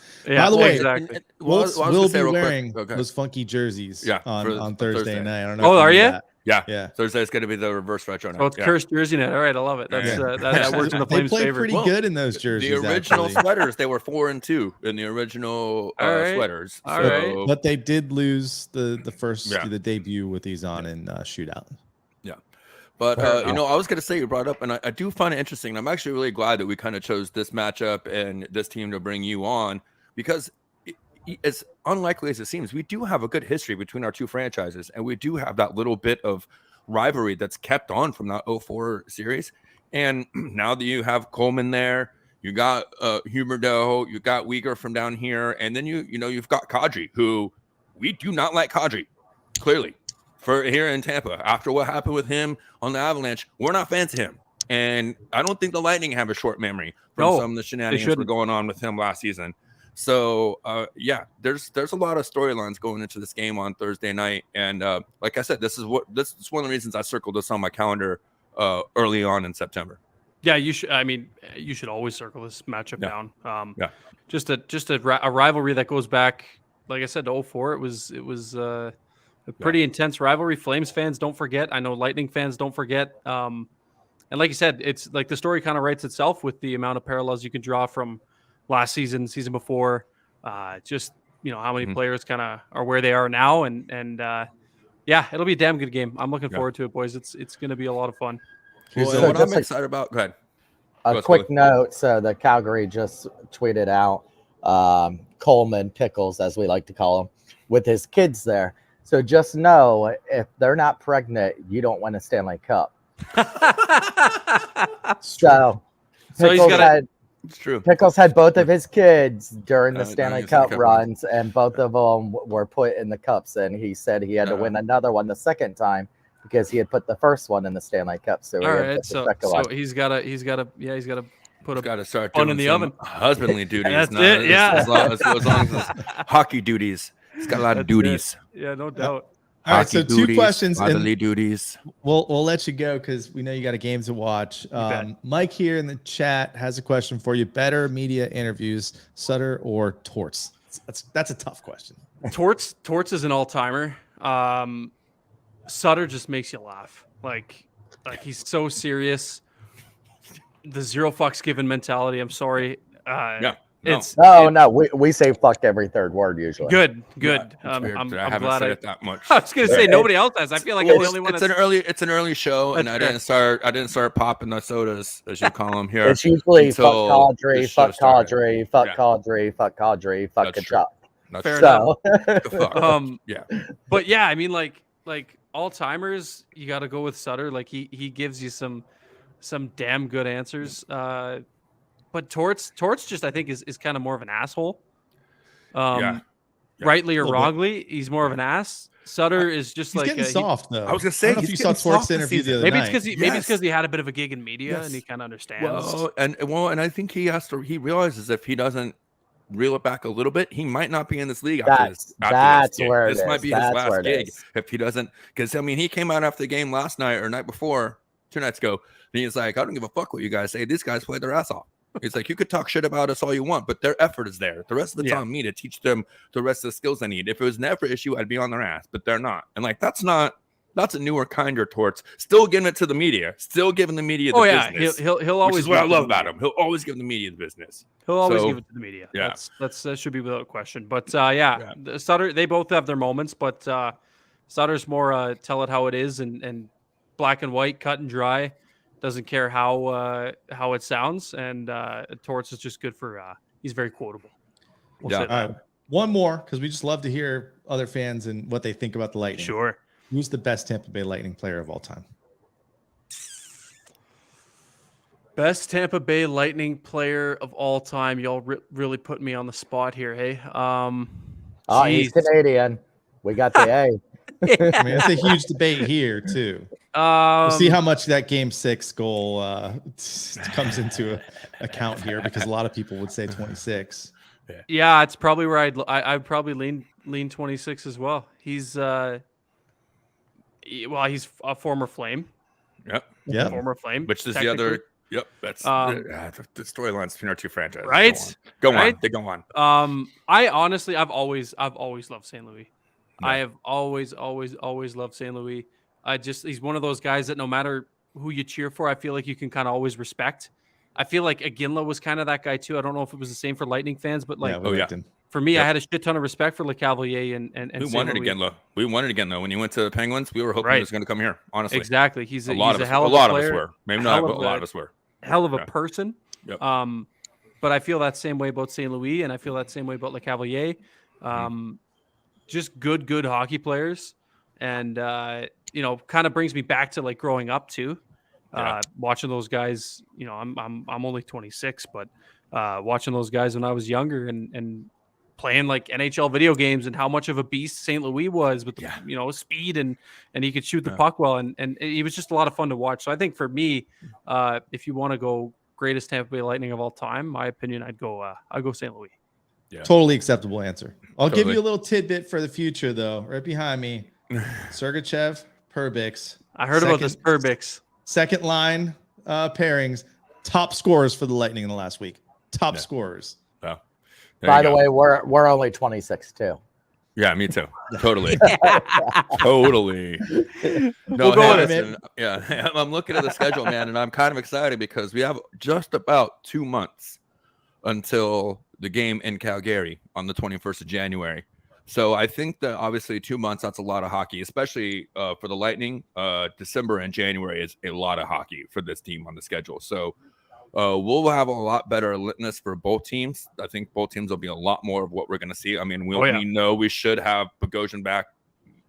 [SPEAKER 2] By the way,
[SPEAKER 5] exactly.
[SPEAKER 2] We'll be wearing those funky jerseys on Thursday night. I don't know.
[SPEAKER 5] Oh, are you?
[SPEAKER 1] Yeah. Thursday's going to be the reverse retro night.
[SPEAKER 5] Oh, it's cursed jersey night. All right, I love it. That works in the Flames'
[SPEAKER 2] They played
[SPEAKER 5] favor.
[SPEAKER 2] pretty good in those jerseys.
[SPEAKER 1] The original sweaters, they were 4-2 in the original sweaters.
[SPEAKER 5] All right.
[SPEAKER 2] But they did lose the debut with these on in shootout.
[SPEAKER 1] Yeah. But, I was going to say, you brought up, and I do find it interesting. I'm actually really glad that we kind of chose this matchup and this team to bring you on, because as unlikely as it seems, we do have a good history between our two franchises, and we do have that little bit of rivalry that's kept on from that 04 series. And now that you have Coleman there, you got Huberdeau, you got Uyghur from down here, and then you've got Kadri, who we do not like Kadri, clearly, for here in Tampa. After what happened with him on the Avalanche, we're not fans of him. And I don't think the Lightning have a short memory from some of the shenanigans that were going on with him last season. So, there's a lot of storylines going into this game on Thursday night. And like I said, this is one of the reasons I circled this on my calendar early on in September.
[SPEAKER 5] Yeah, you should. I mean, you should always circle this matchup down. Just a rivalry that goes back, like I said, to 04. It was a pretty intense rivalry. Flames fans don't forget. I know Lightning fans don't forget. And like you said, it's like the story kind of writes itself with the amount of parallels you can draw from last season before, just how many players kind of are where they are now, and it'll be a damn good game. I'm looking forward to it, boys. It's going to be a lot of fun.
[SPEAKER 1] Well, what I'm excited about, go ahead.
[SPEAKER 4] A quick note. So the Calgary just tweeted out Coleman Pickles, as we like to call him, with his kids there. So just know, if they're not pregnant, you don't win a Stanley Cup. So
[SPEAKER 5] So he's
[SPEAKER 4] Pickles
[SPEAKER 5] gotta-
[SPEAKER 4] had
[SPEAKER 1] It's true.
[SPEAKER 4] Pickles had both of his kids during the
[SPEAKER 1] During
[SPEAKER 4] Stanley
[SPEAKER 1] the Stanley
[SPEAKER 4] Cup
[SPEAKER 1] Cup
[SPEAKER 4] runs, and both of them were put in the cups. And he said he had to win another one the second time because he had put the first one in the Stanley Cup. So he
[SPEAKER 5] All
[SPEAKER 4] had
[SPEAKER 5] right,
[SPEAKER 4] put the
[SPEAKER 5] so
[SPEAKER 4] second one.
[SPEAKER 5] he's gotta put
[SPEAKER 1] He's
[SPEAKER 5] a
[SPEAKER 1] got to start
[SPEAKER 5] bun
[SPEAKER 1] doing
[SPEAKER 5] in the
[SPEAKER 1] some
[SPEAKER 5] oven.
[SPEAKER 1] husbandly duties.
[SPEAKER 5] That's
[SPEAKER 1] not
[SPEAKER 5] it, yeah.
[SPEAKER 1] As long as it's hockey duties. He's got a lot of
[SPEAKER 5] That's it.
[SPEAKER 1] duties.
[SPEAKER 5] Yeah, no doubt.
[SPEAKER 2] All right, so
[SPEAKER 1] Hockey
[SPEAKER 2] 2
[SPEAKER 1] duties,
[SPEAKER 2] questions, and
[SPEAKER 1] fatherly duties.
[SPEAKER 2] we'll let you go because we know you got a game to watch.
[SPEAKER 5] bet.
[SPEAKER 2] Mike here in the chat has a question for you. Better media interviews, Sutter or Torts? That's a tough question.
[SPEAKER 5] Torts is an all-timer. Sutter just makes you laugh. Like he's so serious. The zero fucks given mentality. I'm sorry.
[SPEAKER 1] Yeah.
[SPEAKER 5] It's
[SPEAKER 4] No, we say fuck every third word usually.
[SPEAKER 5] good.
[SPEAKER 1] It's
[SPEAKER 5] I'm
[SPEAKER 1] weird that I
[SPEAKER 5] glad
[SPEAKER 1] haven't said it that much.
[SPEAKER 5] I was gonna say nobody else has. I feel like I'm the only one.
[SPEAKER 1] It's an early show, and
[SPEAKER 5] That's
[SPEAKER 1] I didn't start popping the sodas, as you call them here.
[SPEAKER 4] It's usually fuck
[SPEAKER 1] until
[SPEAKER 4] Cadre,
[SPEAKER 1] this show
[SPEAKER 4] fuck
[SPEAKER 1] started.
[SPEAKER 4] Cadre, fuck
[SPEAKER 1] Yeah.
[SPEAKER 4] Cadre, fuck Cadre, fuck
[SPEAKER 1] That's true.
[SPEAKER 4] Kachuk.
[SPEAKER 1] That's
[SPEAKER 5] Fair
[SPEAKER 1] true.
[SPEAKER 5] enough.
[SPEAKER 4] So
[SPEAKER 1] The fuck. Yeah.
[SPEAKER 5] But yeah, I mean, like all timers, you got to go with Sutter. Like he gives you some damn good answers. But Torts just I think is kind of more of an asshole.
[SPEAKER 1] Yeah.
[SPEAKER 5] Rightly or
[SPEAKER 2] A little bit.
[SPEAKER 5] wrongly, he's more of an ass. Sutter is just
[SPEAKER 2] He's
[SPEAKER 5] like
[SPEAKER 2] getting soft though.
[SPEAKER 1] I was gonna
[SPEAKER 2] I
[SPEAKER 1] say,
[SPEAKER 2] don't know if
[SPEAKER 1] he's
[SPEAKER 2] you saw
[SPEAKER 1] getting
[SPEAKER 2] Torts'
[SPEAKER 1] soft this
[SPEAKER 2] interview the
[SPEAKER 1] season.
[SPEAKER 2] other
[SPEAKER 5] maybe
[SPEAKER 2] night.
[SPEAKER 5] it's because he had a bit of a gig in media and he kind of understands.
[SPEAKER 1] Well, and I think he realizes if he doesn't reel it back a little bit, he might not be in this league after this.
[SPEAKER 4] that's
[SPEAKER 1] gig.
[SPEAKER 4] where it
[SPEAKER 1] this might
[SPEAKER 4] is.
[SPEAKER 1] be his
[SPEAKER 4] That's where
[SPEAKER 1] last
[SPEAKER 4] it
[SPEAKER 1] gig
[SPEAKER 4] is.
[SPEAKER 1] if he doesn't. Because I mean, he came out after the game last night or night before, 2 nights ago, and he's like, "I don't give a fuck what you guys say. These guys played their ass off." He's like, "You could talk shit about us all you want, but their effort is there. The rest of the time, me to teach them the rest of the skills they need. If it was an effort issue, I'd be on their ass, but they're not. And like, that's a newer, kinder Torts. Still giving it to the media. Still giving the media the business.
[SPEAKER 5] He'll
[SPEAKER 1] Which
[SPEAKER 5] always
[SPEAKER 1] is what I
[SPEAKER 5] give it to
[SPEAKER 1] love
[SPEAKER 5] the
[SPEAKER 1] about
[SPEAKER 5] media.
[SPEAKER 1] him. He'll always give the media the business.
[SPEAKER 5] He'll always
[SPEAKER 1] So,
[SPEAKER 5] give it to the media.
[SPEAKER 1] yeah.
[SPEAKER 5] That should be without question. But the Sutter, they both have their moments, but Sutter's more tell it how it is and black and white, cut and dry. Doesn't care how it sounds, and Torts is just good for. He's very quotable. We'll
[SPEAKER 1] Yeah.
[SPEAKER 5] say
[SPEAKER 2] All
[SPEAKER 5] that.
[SPEAKER 2] right, one more because we just love to hear other fans and what they think about the Lightning.
[SPEAKER 5] Sure.
[SPEAKER 2] Who's the best Tampa Bay Lightning player of all time?
[SPEAKER 5] Best Tampa Bay Lightning player of all time. Y'all really put me on the spot here. Hey,
[SPEAKER 4] Oh, he's
[SPEAKER 5] geez.
[SPEAKER 4] Canadian. We got the A.
[SPEAKER 2] I mean, that's a huge debate here too. We'll see how much that Game 6 goal comes into account here because a lot of people would say 26.
[SPEAKER 5] Yeah, it's probably where I'd probably lean 26 as well. He's he's a former Flame.
[SPEAKER 1] Yep.
[SPEAKER 2] Yeah.
[SPEAKER 5] Former Flame.
[SPEAKER 1] Which is the
[SPEAKER 5] technically.
[SPEAKER 1] other. Yep. That's the storylines between our two franchises.
[SPEAKER 5] Right?
[SPEAKER 1] Go on.
[SPEAKER 5] Right?
[SPEAKER 1] They go on.
[SPEAKER 5] I honestly, I've always loved St. Louis.
[SPEAKER 1] Yeah.
[SPEAKER 5] I have always loved St. Louis. He's one of those guys that no matter who you cheer for, I feel like you can kind of always respect. I feel like Iginla was kind of that guy too. I don't know if it was the same for Lightning fans, but like
[SPEAKER 2] we liked him.
[SPEAKER 5] for me,
[SPEAKER 1] Yep.
[SPEAKER 5] I had a shit ton of respect for LeCavalier and
[SPEAKER 1] We
[SPEAKER 5] St.
[SPEAKER 1] won it
[SPEAKER 5] Louis.
[SPEAKER 1] again, though. We won it again, though. When you went to the Penguins, we were hoping
[SPEAKER 5] Right.
[SPEAKER 1] he was going to come here. Honestly,
[SPEAKER 5] Exactly. He's a
[SPEAKER 1] lot of
[SPEAKER 5] hell of a
[SPEAKER 1] us
[SPEAKER 5] player,
[SPEAKER 1] were. Maybe
[SPEAKER 5] hell
[SPEAKER 1] not, but
[SPEAKER 5] of
[SPEAKER 1] a lot of us were.
[SPEAKER 5] hell of a
[SPEAKER 1] Yeah.
[SPEAKER 5] person.
[SPEAKER 1] Yep.
[SPEAKER 5] But I feel that same way about St. Louis, and I feel that same way about LeCavalier. Just good hockey players, and kind of brings me back to like growing up too.
[SPEAKER 1] Yeah.
[SPEAKER 5] Watching those guys, I'm only 26, but watching those guys when I was younger and playing like NHL video games and how much of a beast St. Louis was with speed and he could shoot the puck well and he was just a lot of fun to watch. So I think for me, if you want to go greatest Tampa Bay Lightning of all time, my opinion, I'd go St. Louis.
[SPEAKER 1] Yeah.
[SPEAKER 2] Totally acceptable answer. I'll give
[SPEAKER 1] Totally.
[SPEAKER 2] you a little tidbit for the future, though. Right behind me, Sergachev, Perbix.
[SPEAKER 5] I heard about this Urbix.
[SPEAKER 2] Second line pairings, top scorers for the Lightning in the last week. Top
[SPEAKER 1] Yeah.
[SPEAKER 2] scorers.
[SPEAKER 1] There
[SPEAKER 4] By
[SPEAKER 1] you
[SPEAKER 4] the
[SPEAKER 1] go.
[SPEAKER 4] way, we're only 26 too.
[SPEAKER 1] Yeah, me too. Totally. Totally. No,
[SPEAKER 5] We'll go with
[SPEAKER 2] it.
[SPEAKER 1] listen, yeah, I'm looking at the schedule, man, and I'm kind of excited because we have just about 2 months until the game in Calgary on the 21st of January. So I think that obviously 2 months, that's a lot of hockey, especially for the Lightning. December and January is a lot of hockey for this team on the schedule. So we'll have a lot better litmus for both teams. I think both teams will be a lot more of what we're going to see. I mean, we know we should have Bogosian back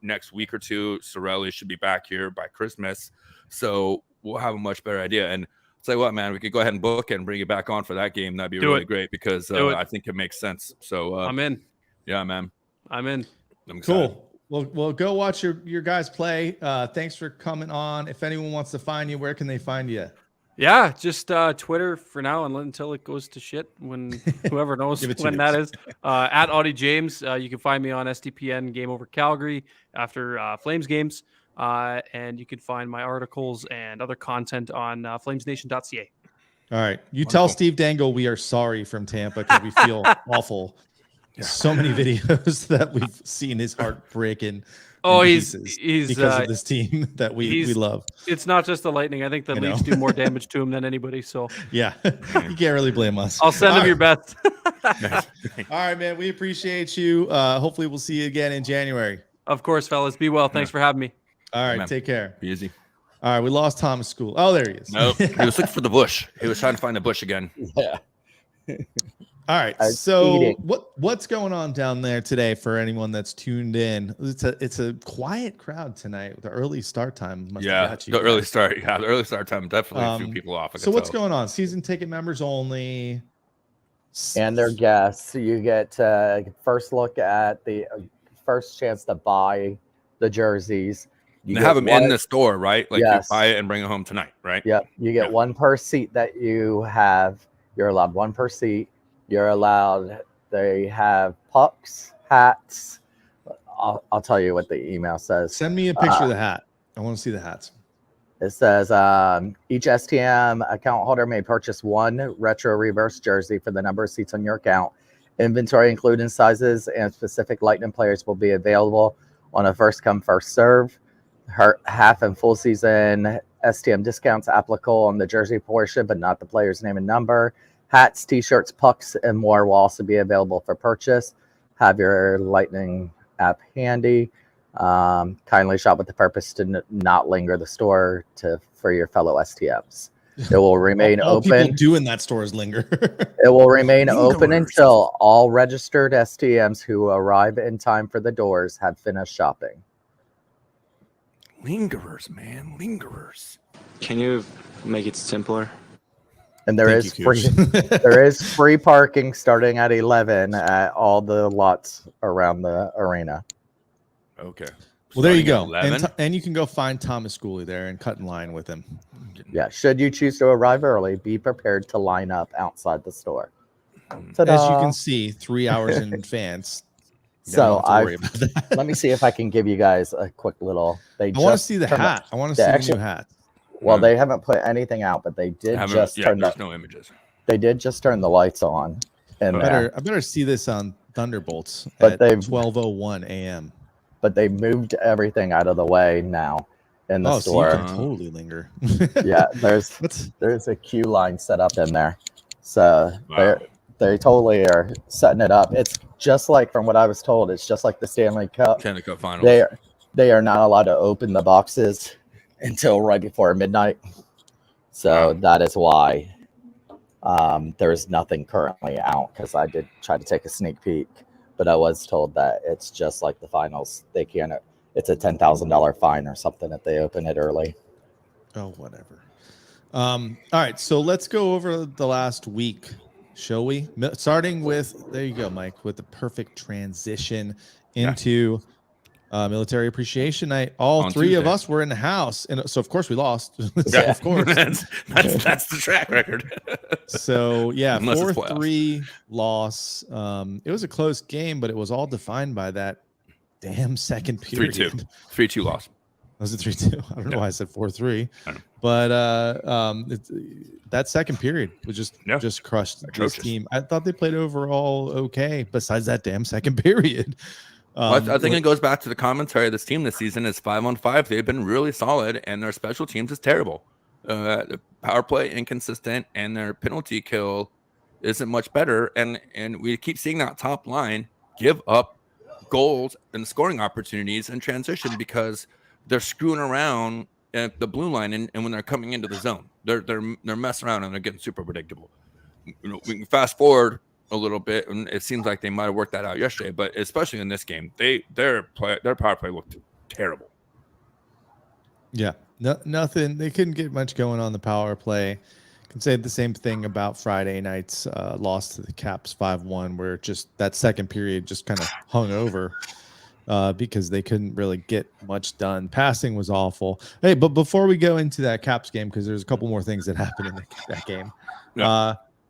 [SPEAKER 1] next week or two. Sorelli should be back here by Christmas. So we'll have a much better idea. And say what, man, we could go ahead and book it and bring you back on for that game. That'd be
[SPEAKER 5] Do
[SPEAKER 1] really
[SPEAKER 5] it.
[SPEAKER 1] great because
[SPEAKER 5] Do it.
[SPEAKER 1] I think it makes sense. So
[SPEAKER 5] I'm in.
[SPEAKER 1] yeah, man,
[SPEAKER 5] I'm in.
[SPEAKER 1] I'm excited.
[SPEAKER 2] Cool. Well, go watch your guys play. Thanks for coming on. If anyone wants to find you, where can they find you?
[SPEAKER 5] Yeah, just Twitter for now until it goes to shit. When whoever knows
[SPEAKER 2] Give it 2
[SPEAKER 5] when
[SPEAKER 2] years.
[SPEAKER 5] that is. At Auddie James, you can find me on SDPN Game Over Calgary after Flames games, and you can find my articles and other content on FlamesNation.ca.
[SPEAKER 2] All right. You tell
[SPEAKER 1] Wonderful.
[SPEAKER 2] Steve Dangle we are sorry from Tampa because we feel awful.
[SPEAKER 1] Yeah.
[SPEAKER 2] So many videos that we've seen his heart breaking.
[SPEAKER 5] Oh,
[SPEAKER 2] in
[SPEAKER 5] he's
[SPEAKER 2] pieces because of this team that we love.
[SPEAKER 5] It's not just the Lightning. I think the
[SPEAKER 2] I know.
[SPEAKER 5] Leafs do more damage to him than anybody. So
[SPEAKER 2] Yeah, you can't really blame us.
[SPEAKER 5] I'll send
[SPEAKER 2] All
[SPEAKER 5] him your best.
[SPEAKER 1] Nice.
[SPEAKER 2] All right, man. We appreciate you. Hopefully, we'll see you again in January.
[SPEAKER 5] Of course, fellas. Be well. Thanks for having me.
[SPEAKER 2] All right,
[SPEAKER 1] Man.
[SPEAKER 2] take care.
[SPEAKER 1] Be easy.
[SPEAKER 2] All right, we lost Thomas School. Oh, there he is.
[SPEAKER 1] Nope. He was looking for the bush. He was trying to find the bush again.
[SPEAKER 4] Yeah.
[SPEAKER 2] All right,
[SPEAKER 4] I was
[SPEAKER 2] so
[SPEAKER 4] eating.
[SPEAKER 2] what's going on down there today for anyone that's tuned in? It's a quiet crowd tonight. The early start time must have
[SPEAKER 1] Yeah,
[SPEAKER 2] got you
[SPEAKER 1] the early
[SPEAKER 2] guys.
[SPEAKER 1] start. Yeah, the early start time definitely threw people off. I
[SPEAKER 2] So
[SPEAKER 1] could
[SPEAKER 2] what's
[SPEAKER 1] tell.
[SPEAKER 2] going on? Season ticket members only.
[SPEAKER 4] And their guests. You get first look at the first chance to buy the jerseys. You
[SPEAKER 1] They
[SPEAKER 4] get
[SPEAKER 1] have them in
[SPEAKER 4] one-
[SPEAKER 1] the store, right? Like
[SPEAKER 4] Yes.
[SPEAKER 1] you buy it and bring it home tonight, right?
[SPEAKER 4] Yep. You get
[SPEAKER 1] Yeah.
[SPEAKER 4] one per seat that you have. You're allowed one per seat. You're allowed. They have pucks, hats. I'll tell you what the email says.
[SPEAKER 2] Send me a picture of the hat. I want to see the hats.
[SPEAKER 4] It says each STM account holder may purchase one retro reverse jersey for the number of seats on your account. Inventory, including sizes and specific Lightning players, will be available on a first come, first serve. Half and full season STM discounts applicable on the jersey portion, but not the player's name and number. Hats, t-shirts, pucks, and more will also be available for purchase. Have your Lightning app handy. Kindly shop with the purpose to not linger the store for your fellow STMs. It will remain
[SPEAKER 2] All
[SPEAKER 4] open.
[SPEAKER 2] people do in that store is linger.
[SPEAKER 4] It will remain open
[SPEAKER 2] Lingerers.
[SPEAKER 4] until all registered STMs who arrive in time for the doors have finished shopping.
[SPEAKER 1] Lingerers, man, lingerers.
[SPEAKER 7] Can you make it simpler?
[SPEAKER 4] And there
[SPEAKER 2] Thank
[SPEAKER 4] is
[SPEAKER 2] you,
[SPEAKER 4] free
[SPEAKER 2] Coops.
[SPEAKER 4] there is free parking starting at 11 at all the lots around the arena.
[SPEAKER 1] Okay.
[SPEAKER 2] Well, there you
[SPEAKER 1] Starting
[SPEAKER 2] go.
[SPEAKER 1] at 11?
[SPEAKER 2] And you can go find Thomas Schooley there and cut in line with him.
[SPEAKER 4] Yeah, should you choose to arrive early, be prepared to line up outside the store.
[SPEAKER 2] As you
[SPEAKER 4] Ta-da.
[SPEAKER 2] can see, 3 hours in advance. You
[SPEAKER 4] So
[SPEAKER 2] don't have to worry about that.
[SPEAKER 4] let me see if I can give you guys a quick little.
[SPEAKER 2] I want to see the
[SPEAKER 4] turned
[SPEAKER 2] hat. I want to
[SPEAKER 4] Yeah,
[SPEAKER 2] see
[SPEAKER 4] actually-
[SPEAKER 2] the new hat.
[SPEAKER 4] Well, they haven't put anything out, but they did
[SPEAKER 1] Haven't-
[SPEAKER 4] just
[SPEAKER 1] yeah,
[SPEAKER 4] turn
[SPEAKER 1] there's
[SPEAKER 4] the
[SPEAKER 1] no images.
[SPEAKER 4] they did just turn the lights on. And
[SPEAKER 2] I better see this on Thunderbolts
[SPEAKER 4] But
[SPEAKER 2] at
[SPEAKER 4] they've-
[SPEAKER 2] 12:01 a.m.
[SPEAKER 4] but they moved everything out of the way now in the
[SPEAKER 2] Oh, so you
[SPEAKER 4] store.
[SPEAKER 2] can totally linger.
[SPEAKER 4] Yeah, there's
[SPEAKER 2] What's
[SPEAKER 4] a queue line set up in there, so
[SPEAKER 1] Wow.
[SPEAKER 4] they totally are setting it up. It's just like, from what I was told, it's just like the Stanley Cup.
[SPEAKER 1] Canada Cup Finals.
[SPEAKER 4] They are not allowed to open the boxes until right before midnight. So
[SPEAKER 1] Wow.
[SPEAKER 4] that is why there's nothing currently out, because I did try to take a sneak peek, but I was told that it's just like the finals. They can't. It's a $10,000 fine or something if they open it early.
[SPEAKER 2] Oh, whatever. All right, so let's go over the last week, shall we? Starting with, there you go, Mike, with the perfect transition into Military Appreciation Night. All
[SPEAKER 1] On
[SPEAKER 2] three of
[SPEAKER 1] Tuesday.
[SPEAKER 2] us were in the house, and so of course we lost. So,
[SPEAKER 1] Yeah,
[SPEAKER 2] of course.
[SPEAKER 1] that's the track record.
[SPEAKER 2] So yeah,
[SPEAKER 1] Unless it's playoffs.
[SPEAKER 2] 4-3 loss. It was a close game, but it was all defined by that damn second period.
[SPEAKER 1] 3-2. 3-2 loss.
[SPEAKER 2] Was it 3-2? I don't know
[SPEAKER 1] Yeah.
[SPEAKER 2] why I said 4-3.
[SPEAKER 1] I know.
[SPEAKER 2] But that second period was just crushed
[SPEAKER 1] Atrocious.
[SPEAKER 2] this team. I thought they played overall okay, besides that damn second period.
[SPEAKER 1] Well, I think it goes back to the commentary. This team this season is 5-on-5. They've been really solid, and their special teams is terrible. The power play inconsistent, and their penalty kill isn't much better. And we keep seeing that top line give up goals and scoring opportunities in transition because they're screwing around at the blue line, and when they're coming into the zone, they're messing around and they're getting super predictable. You know, we can fast forward a little bit, and it seems like they might have worked that out yesterday, but especially in this game, their power play looked terrible.
[SPEAKER 2] Yeah, nothing. They couldn't get much going on the power play. Can say the same thing about Friday night's loss to the Caps 5-1, where just that second period just kind of hung over because they couldn't really get much done. Passing was awful. Hey, but before we go into that Caps game, because there's a couple more things that happened in that game,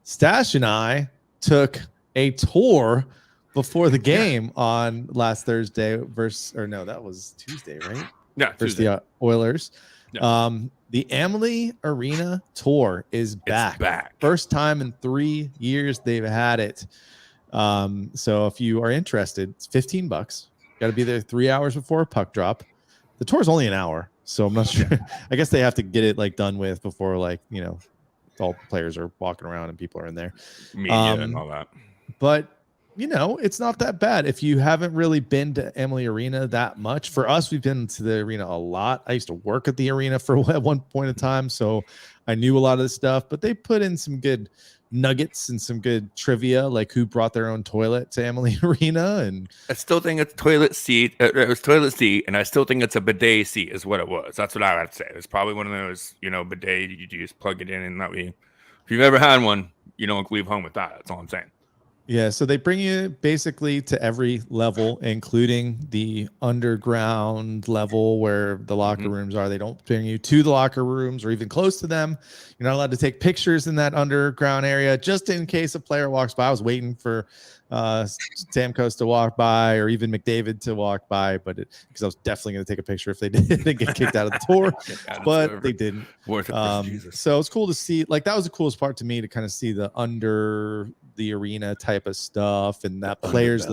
[SPEAKER 2] Stash and I took a tour before the game on last Thursday that was Tuesday, right?
[SPEAKER 1] Yeah,
[SPEAKER 2] Versus
[SPEAKER 1] Tuesday.
[SPEAKER 2] the Oilers.
[SPEAKER 1] Yeah.
[SPEAKER 2] The Amalie Arena tour is back.
[SPEAKER 1] It's back.
[SPEAKER 2] First time in 3 years they've had it. So if you are interested, it's $15. Got to be there 3 hours before puck drop. The tour is only an hour, so I'm not sure. I guess they have to get it like done with before all the players are walking around and people are in there.
[SPEAKER 1] Media and all that.
[SPEAKER 2] But it's not that bad. If you haven't really been to Amalie Arena that much, for us, we've been to the arena a lot. I used to work at the arena at one point in time, so I knew a lot of this stuff, but they put in some good nuggets and some good trivia, like who brought their own toilet to Amalie Arena. And
[SPEAKER 1] I still think it's toilet seat. It was toilet seat, and I still think it's a bidet seat is what it was. That's what I would say. It's probably one of those, bidet you just plug it in, and that way, if you've ever had one, you don't leave home with that. That's all I'm saying.
[SPEAKER 2] Yeah, so they bring you basically to every level, including the underground level where the locker rooms are. They don't bring you to the locker rooms or even close to them. You're not allowed to take pictures in that underground area, just in case a player walks by. I was waiting for Stamkos to walk by or even McDavid to walk by, because I was definitely going to take a picture if they didn't get kicked out of the tour, but they didn't.
[SPEAKER 1] Worth it, Jesus.
[SPEAKER 2] So it's cool to see. Like, that was the coolest part to me, to kind of see the under the arena type of stuff, and that players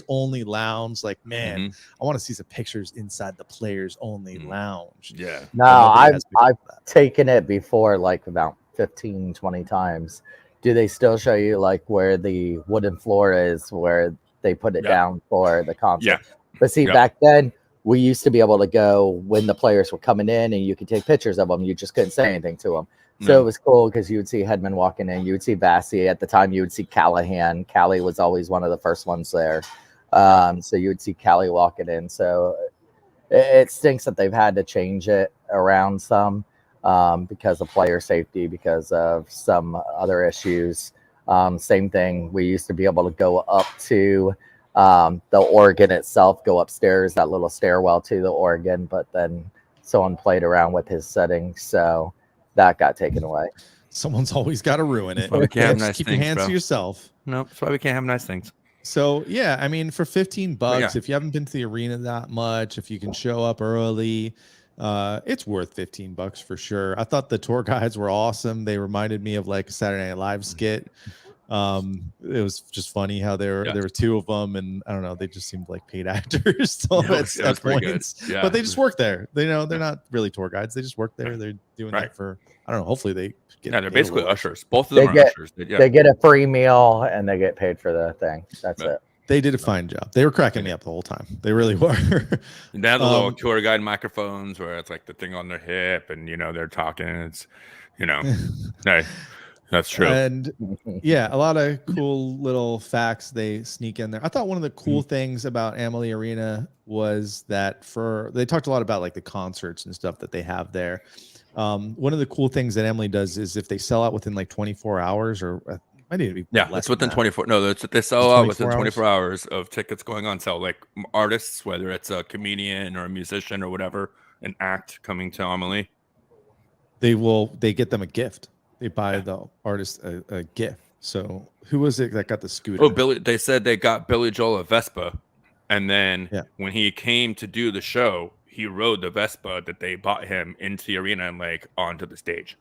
[SPEAKER 2] only lounge. Like, man, I want to see some pictures inside the players only lounge.
[SPEAKER 1] Yeah.
[SPEAKER 4] No, I've taken it before, like about 15, 20 times. Do they still show you like where the wooden floor is, where they put it down for the concert?
[SPEAKER 1] Yeah.
[SPEAKER 4] But see, back then we used to be able to go when the players were coming in, and you could take pictures of them. You just couldn't say anything to them. So it was cool because you would see Hedman walking in, you would see Vassy. At the time, you would see Callahan. Callie was always one of the first ones there. So you would see Callie walking in. So it stinks that they've had to change it around some because of player safety, because of some other issues. Same thing. We used to be able to go up to the Oregon itself, go upstairs, that little stairwell to the Oregon, but then someone played around with his settings. So that got taken away.
[SPEAKER 2] Someone's always got to ruin it.
[SPEAKER 1] We can't have nice
[SPEAKER 2] keep
[SPEAKER 1] things,
[SPEAKER 2] your hands
[SPEAKER 1] bro.
[SPEAKER 2] to yourself.
[SPEAKER 1] No, that's why we can't have nice things.
[SPEAKER 2] So yeah, I mean, for $15, if you haven't been to the arena that much, if you can show up early, it's worth $15 for sure. I thought the tour guides were awesome. They reminded me of like a Saturday Night Live skit. It was just funny how there were two of them, and I don't know, they just seemed like paid actors at points. Yeah. But they just work there. They're not really tour guides. They just work there. They're doing that for, I don't know, hopefully they get
[SPEAKER 1] they're basically ushers. Both of them are ushers.
[SPEAKER 4] They get a free meal and they get paid for the thing. That's it.
[SPEAKER 2] They did a fine job. They were cracking me up the whole time. They really were.
[SPEAKER 1] And they have the little tour guide microphones where it's like the thing on their hip, and they're talking. It's hey, that's true. And
[SPEAKER 2] yeah, a lot of cool little facts they sneak in there. I thought one of the cool things about Amalie Arena was that they talked a lot about like the concerts and stuff that they have there. One of the cool things that Amalie does is if they sell out within like 24 hours or I need to be
[SPEAKER 1] it's within 24. No, they sell out within 24 hours of tickets going on sale. Like artists, whether it's a comedian or a musician or whatever, an act coming to Amalie,
[SPEAKER 2] they get them a gift. They buy the artist a gift. So who was it that got the scooter?
[SPEAKER 1] Oh, Billy. They said they got Billy Joel a Vespa, and then when he came to do the show, he rode the Vespa that they bought him into the arena and like onto the stage.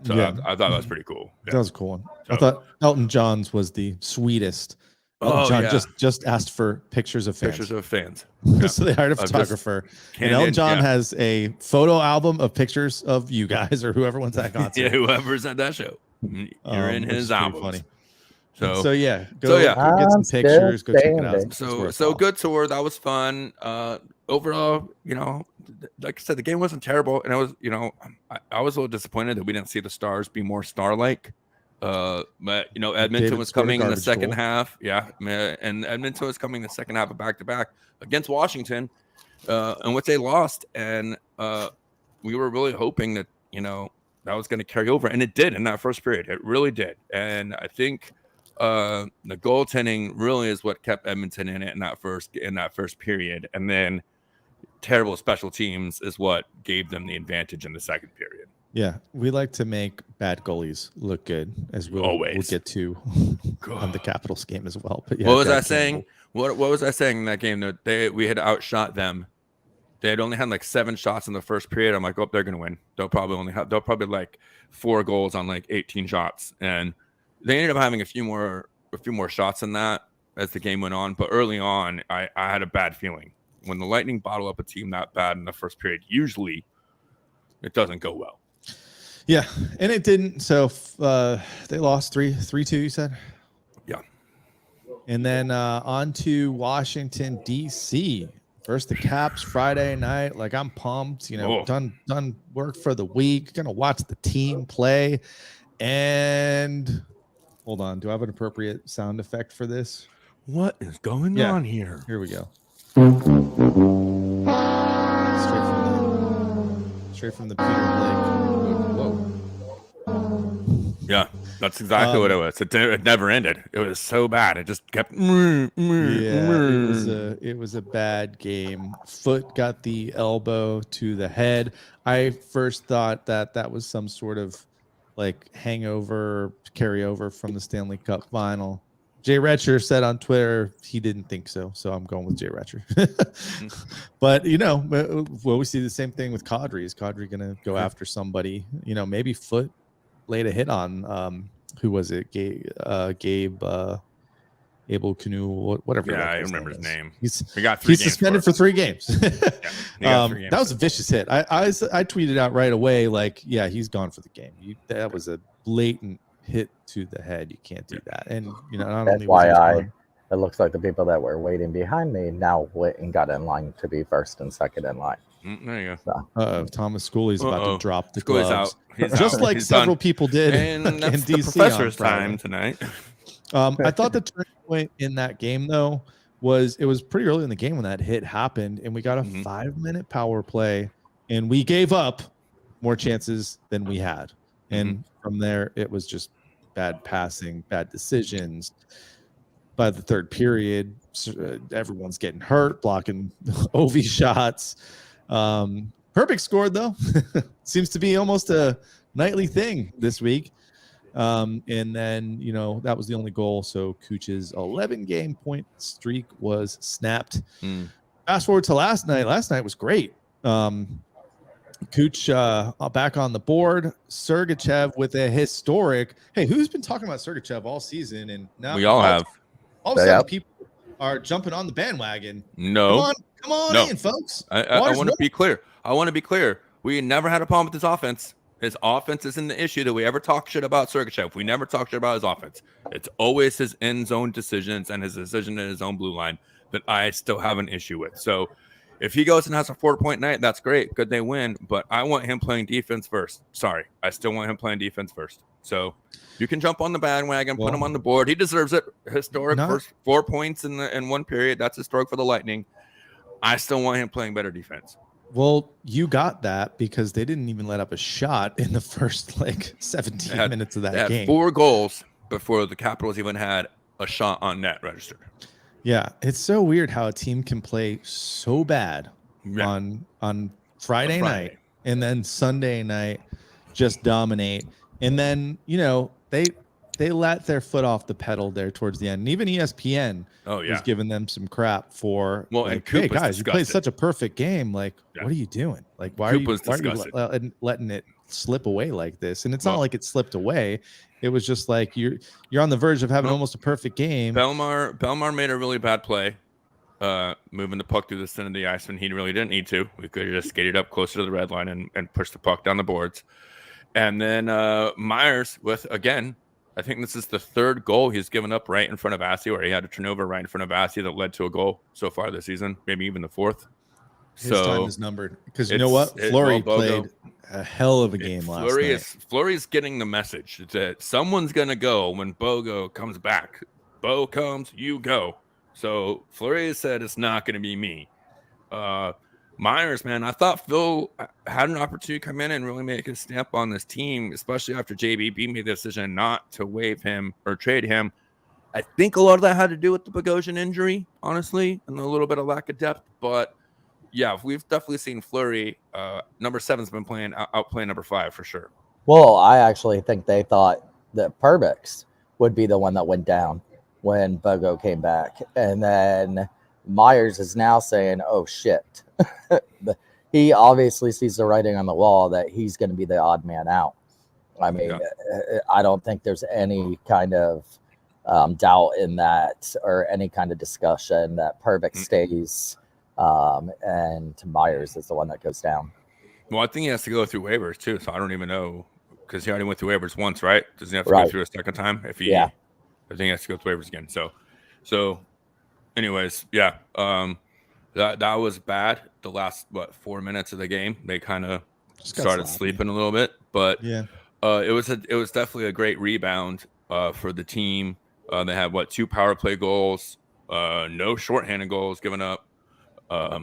[SPEAKER 1] So I thought that was pretty cool.
[SPEAKER 2] That was a cool one. So, I thought Elton John's was the sweetest. Elton John just asked for pictures of fans.
[SPEAKER 1] Yeah.
[SPEAKER 2] So they hired a photographer. And Elton John has a photo album of pictures of you guys or whoever went to that concert.
[SPEAKER 1] Whoever's at that show. You're in his album. Funny.
[SPEAKER 2] So yeah, go get some pictures. Go check it out.
[SPEAKER 1] So good tour. That was fun. Overall, like I said, the game wasn't terrible, and I was, I was a little disappointed that we didn't see the Stars be more star-like. But Edmonton was coming in the second half. Yeah, and Edmonton was coming the second half of back-to-back against Washington, in which they lost, and we were really hoping that to carry over, and it did in that first period. It really did, and I think the goaltending really is what kept Edmonton in it in that first period, and then terrible special teams is what gave them the advantage in the second period.
[SPEAKER 2] Yeah, we like to make bad goalies look good, as we'll get to on the Capitals game as well. But yeah,
[SPEAKER 1] what was I saying? What was I saying in that game? That we had outshot them. They had only had like 7 shots in the first period. I'm like, oh, they're gonna win. They'll probably like 4 goals on like 18 shots, and they ended up having a few more shots than that as the game went on. But early on, I had a bad feeling when the Lightning bottle up a team that bad in the first period. Usually, it doesn't go well.
[SPEAKER 2] Yeah, and it didn't. So they lost 3-2, you said?
[SPEAKER 1] Yeah.
[SPEAKER 2] And then on to Washington, D.C. First the Caps Friday night. Like, I'm pumped. Done work for the week. Going to watch the team play. And hold on. Do I have an appropriate sound effect for this?
[SPEAKER 1] What is going on here?
[SPEAKER 2] Here we go. Straight from the Peter Blake. Whoa.
[SPEAKER 1] Yeah, that's exactly what it was. It never ended. It was so bad. It just kept.
[SPEAKER 2] It was a bad game. Foot got the elbow to the head. I first thought that was some sort of like hangover carryover from the Stanley Cup final. Jay Retcher said on Twitter he didn't think so, so I'm going with Jay Retcher. But we always see the same thing with Kadri. Is Kadri going to go after somebody? Maybe Foot laid a hit on who was it? Gabe Abel Canoe, whatever.
[SPEAKER 1] Yeah, I remember his name.
[SPEAKER 2] He's
[SPEAKER 1] suspended
[SPEAKER 2] for 3 games.
[SPEAKER 1] That
[SPEAKER 2] was a vicious hit. I tweeted out right away, like, yeah, he's gone for the game. That was a blatant hit to the head. You can't do that. And not
[SPEAKER 4] That's
[SPEAKER 2] only
[SPEAKER 4] why it looks like the people that were waiting behind me now went and got in line to be first and second in line.
[SPEAKER 1] There you go.
[SPEAKER 2] So. Thomas Schooley's about to drop the
[SPEAKER 1] Schooley's
[SPEAKER 2] gloves.
[SPEAKER 1] Out.
[SPEAKER 2] Just
[SPEAKER 1] out.
[SPEAKER 2] like
[SPEAKER 1] He's
[SPEAKER 2] several
[SPEAKER 1] done.
[SPEAKER 2] people did
[SPEAKER 1] And that's
[SPEAKER 2] in
[SPEAKER 1] the
[SPEAKER 2] DC
[SPEAKER 1] professor's
[SPEAKER 2] on Friday.
[SPEAKER 1] time tonight.
[SPEAKER 2] I thought the turning point in that game, though, was pretty early in the game when that hit happened, and we got a 5-minute power play, and we gave up more chances than we had. And from there, it was just bad passing, bad decisions. By the third period, everyone's getting hurt, blocking OV shots. Herbig scored, though. Seems to be almost a nightly thing this week. And then, that was the only goal. So Cooch's 11-game point streak was snapped. Fast forward to last night. Last night was great. Cooch back on the board. Sergachev with a historic. Hey, who's been talking about Sergachev all season? And now
[SPEAKER 1] We all have.
[SPEAKER 2] All of a sudden, people are jumping on the bandwagon.
[SPEAKER 1] No.
[SPEAKER 2] Come on in, folks.
[SPEAKER 1] I want to be clear. We never had a problem with his offense. His offense isn't the issue that we ever talk shit about Sergachev. We never talk shit about his offense. It's always his end zone decisions and his decision in his own blue line that I still have an issue with. So if he goes and has a 4-point night, that's great. Good, they win. But I want him playing defense first. Sorry. I still want him playing defense first. So you can jump on the bandwagon, put him on the board. He deserves it. Historic first 4 points in one period. That's historic for the Lightning. I still want him playing better defense.
[SPEAKER 2] Well, you got that because they didn't even let up a shot in the first 17 minutes of that game.
[SPEAKER 1] They had 4 goals before the Capitals even had a shot on net registered.
[SPEAKER 2] Yeah, it's so weird how a team can play so bad on Friday night and then Sunday night just dominate. And then, they let their foot off the pedal there towards the end. And even ESPN was giving them some crap for,
[SPEAKER 1] and
[SPEAKER 2] hey, guys, you played such a perfect game. Like, what are you doing? Like, why are you letting it slip away like this? And it's not like it slipped away. It was just like you're on the verge of having almost a perfect game.
[SPEAKER 1] Belmar made a really bad play, moving the puck through the center of the ice when he really didn't need to. We could have just skated up closer to the red line and pushed the puck down the boards. And then Myers with, again, I think this is the 3rd goal he's given up right in front of Assy, where he had a turnover right in front of Assy that led to a goal so far this season, maybe even the 4th.
[SPEAKER 2] His time is numbered because you know what? Fleury played a hell of a game last night.
[SPEAKER 1] Fleury's getting the message that someone's going to go when Bogo comes back. Bo comes, you go. So Fleury said it's not going to be me. Myers, man, I thought Phil had an opportunity to come in and really make a stamp on this team, especially after JBB made the decision not to waive him or trade him. I think a lot of that had to do with the Bogosian injury, honestly, and a little bit of lack of depth. But yeah, we've definitely seen Fleury. Number 7's been outplaying number 5 for sure.
[SPEAKER 4] Well, I actually think they thought that Perbix would be the one that went down when Bogo came back. And then Myers is now saying, oh, shit. He obviously sees the writing on the wall that he's going to be the odd man out. I mean, I don't think there's any kind of doubt in that or any kind of discussion that Perbix stays and Myers is the one that goes down.
[SPEAKER 1] Well, I think he has to go through waivers too, so I don't even know because he already went through waivers once, right? Does he have to go through a second time? I think he has to go through waivers again. So, anyways, yeah, that was bad. The last 4 minutes of the game, they kind of started sleeping a little bit, but it was definitely a great rebound for the team. They had 2 power play goals, no shorthanded goals given up.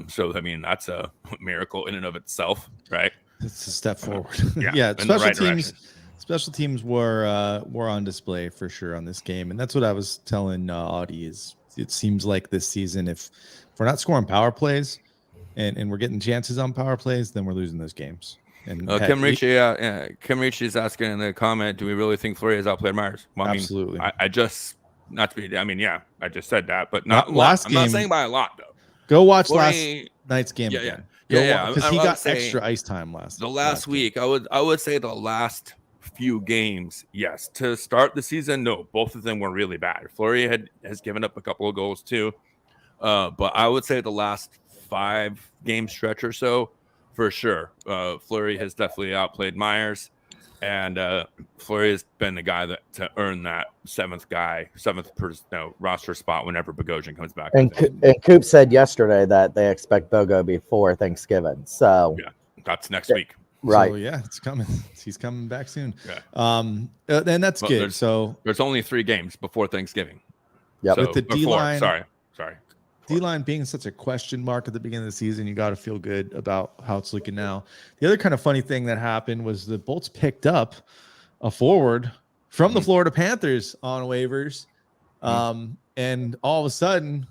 [SPEAKER 1] So I mean that's a miracle in and of itself, right?
[SPEAKER 2] It's a step forward.
[SPEAKER 1] Yeah,
[SPEAKER 2] Special teams were on display for sure on this game, and that's what I was telling Auddie. Is it seems like this season, if we're not scoring power plays and we're getting chances on power plays, then we're losing those games. And
[SPEAKER 1] Kim Ricci is asking in the comment, do we really think Fleury has outplayed Myers? Well,
[SPEAKER 2] absolutely.
[SPEAKER 1] I just said that, but not
[SPEAKER 2] last
[SPEAKER 1] game.
[SPEAKER 2] I'm
[SPEAKER 1] not saying by a lot though.
[SPEAKER 2] Go watch last night's game.
[SPEAKER 1] Yeah,
[SPEAKER 2] because he got extra ice time last
[SPEAKER 1] week. I would say the last few games, yes. To start the season, no, both of them were really bad. Fleury has given up a couple of goals too, but I would say the last 5 game stretch or so, for sure, Fleury has definitely outplayed Myers, and Fleury has been the guy to earn that seventh roster spot whenever Bogosian comes back.
[SPEAKER 4] And Coop said yesterday that they expect Bogo before Thanksgiving. So
[SPEAKER 1] yeah, that's next week.
[SPEAKER 4] Right.
[SPEAKER 2] So, yeah, it's coming. He's coming back soon.
[SPEAKER 1] Yeah.
[SPEAKER 2] And that's good. So
[SPEAKER 1] there's only 3 games before Thanksgiving.
[SPEAKER 4] Yeah.
[SPEAKER 2] With the D line,
[SPEAKER 1] sorry.
[SPEAKER 2] D-line being such a question mark at the beginning of the season, you got to feel good about how it's looking now. The other kind of funny thing that happened was the Bolts picked up a forward from the Florida Panthers on waivers. And all of a sudden,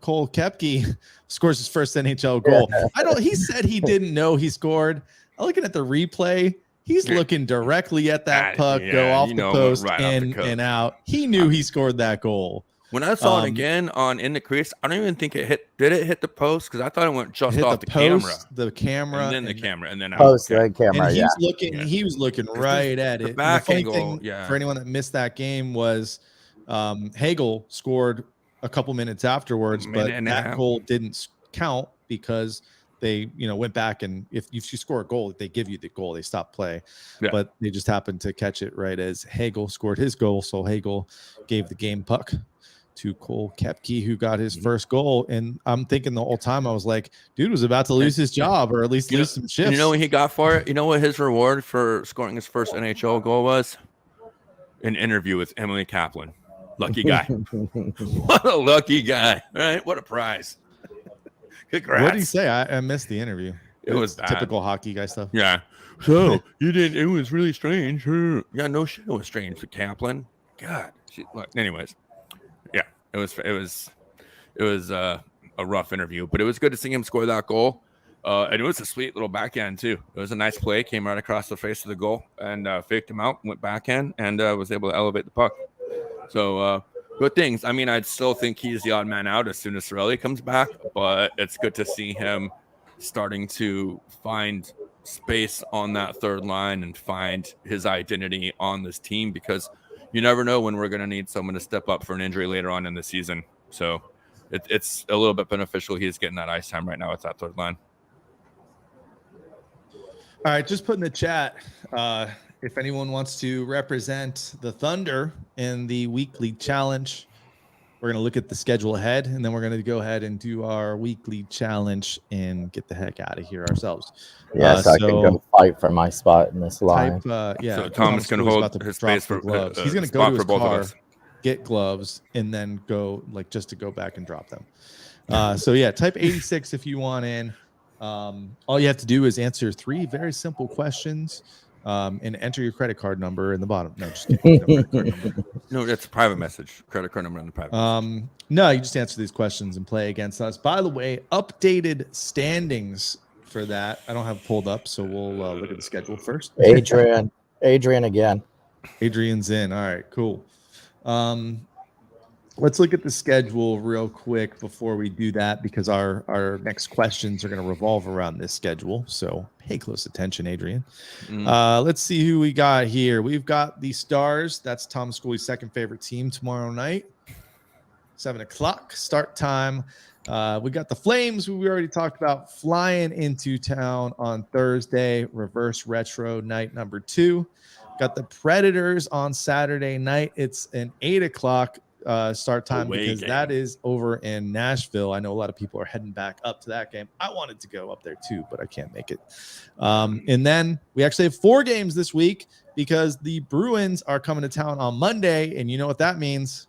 [SPEAKER 2] Cole Koepke scores his first NHL goal. He said he didn't know he scored. I'm looking at the replay. He's looking directly at that puck, go off the post and out. He knew he scored that goal.
[SPEAKER 1] When I saw it again in the crease, I don't even think it hit. Did it hit the post? Because I thought it went just off the post,
[SPEAKER 2] camera,
[SPEAKER 1] and then the camera, and then
[SPEAKER 4] post the camera.
[SPEAKER 2] And he was looking right at it.
[SPEAKER 1] The back angle.
[SPEAKER 2] For anyone that missed that game was Hagel scored a couple minutes afterwards, but that goal didn't count because they went back, and if you score a goal, they give you the goal. They stop play, but they just happened to catch it right as Hagel scored his goal. So Hagel gave the game puck to Cole Koepke, who got his first goal. And I'm thinking the whole time, I was like, dude was about to lose his job or at least lose some shifts.
[SPEAKER 1] You know what he got for it? You know what his reward for scoring his first NHL goal was? An interview with Emily Kaplan. Lucky guy. What a lucky guy. Right? What a prize. Congrats.
[SPEAKER 2] What did he say? I missed the interview.
[SPEAKER 1] It was
[SPEAKER 2] typical hockey guy stuff.
[SPEAKER 1] Yeah. So you did. It was really strange. Yeah, no shit. It was strange for Kaplan. God. Anyways. Yeah, it was a rough interview, but it was good to see him score that goal. And it was a sweet little backhand too. It was a nice play, came right across the face of the goal and faked him out, went backhand, and was able to elevate the puck. So good things. I mean, I'd still think he's the odd man out as soon as Sorelli comes back, but it's good to see him starting to find space on that third line and find his identity on this team, because you never know when we're going to need someone to step up for an injury later on in the season. So it's a little bit beneficial. He's getting that ice time right now with that third line.
[SPEAKER 2] All right, just put in the chat if anyone wants to represent the Thunder in the weekly challenge. We're going to look at the schedule ahead, and then we're going to go ahead and do our weekly challenge and get the heck out of here ourselves.
[SPEAKER 4] Yeah, so I can go fight for my spot in this line.
[SPEAKER 1] So Thomas can hold his space for
[SPEAKER 2] gloves. He's going to go to his car, get gloves, and then go just to go back and drop them. So yeah, type 86 if you want in. All you have to do is answer 3 very simple questions and enter your credit card number in the bottom. No, just kidding. No credit card number.
[SPEAKER 1] No, that's a private message. Credit card number in the private message.
[SPEAKER 2] No, you just answer these questions and play against us. By the way, updated standings for that. I don't have it pulled up, so we'll look at the schedule first.
[SPEAKER 4] Adrian again.
[SPEAKER 2] Adrian's in. All right, cool. Let's look at the schedule real quick before we do that, because our next questions are going to revolve around this schedule. So pay close attention, Adrian. Let's see who we got here. We've got the Stars. That's Tom Schooley's second favorite team tomorrow night. 7:00 start time. We got the Flames, who we already talked about, flying into town on Thursday. Reverse retro night number 2. Got the Predators on Saturday night. It's an 8:00 start time because that is over in Nashville. I know a lot of people are heading back up to that game. I wanted to go up there too, but I can't make it. And then we actually have 4 games this week because the Bruins are coming to town on Monday, and you know what that means?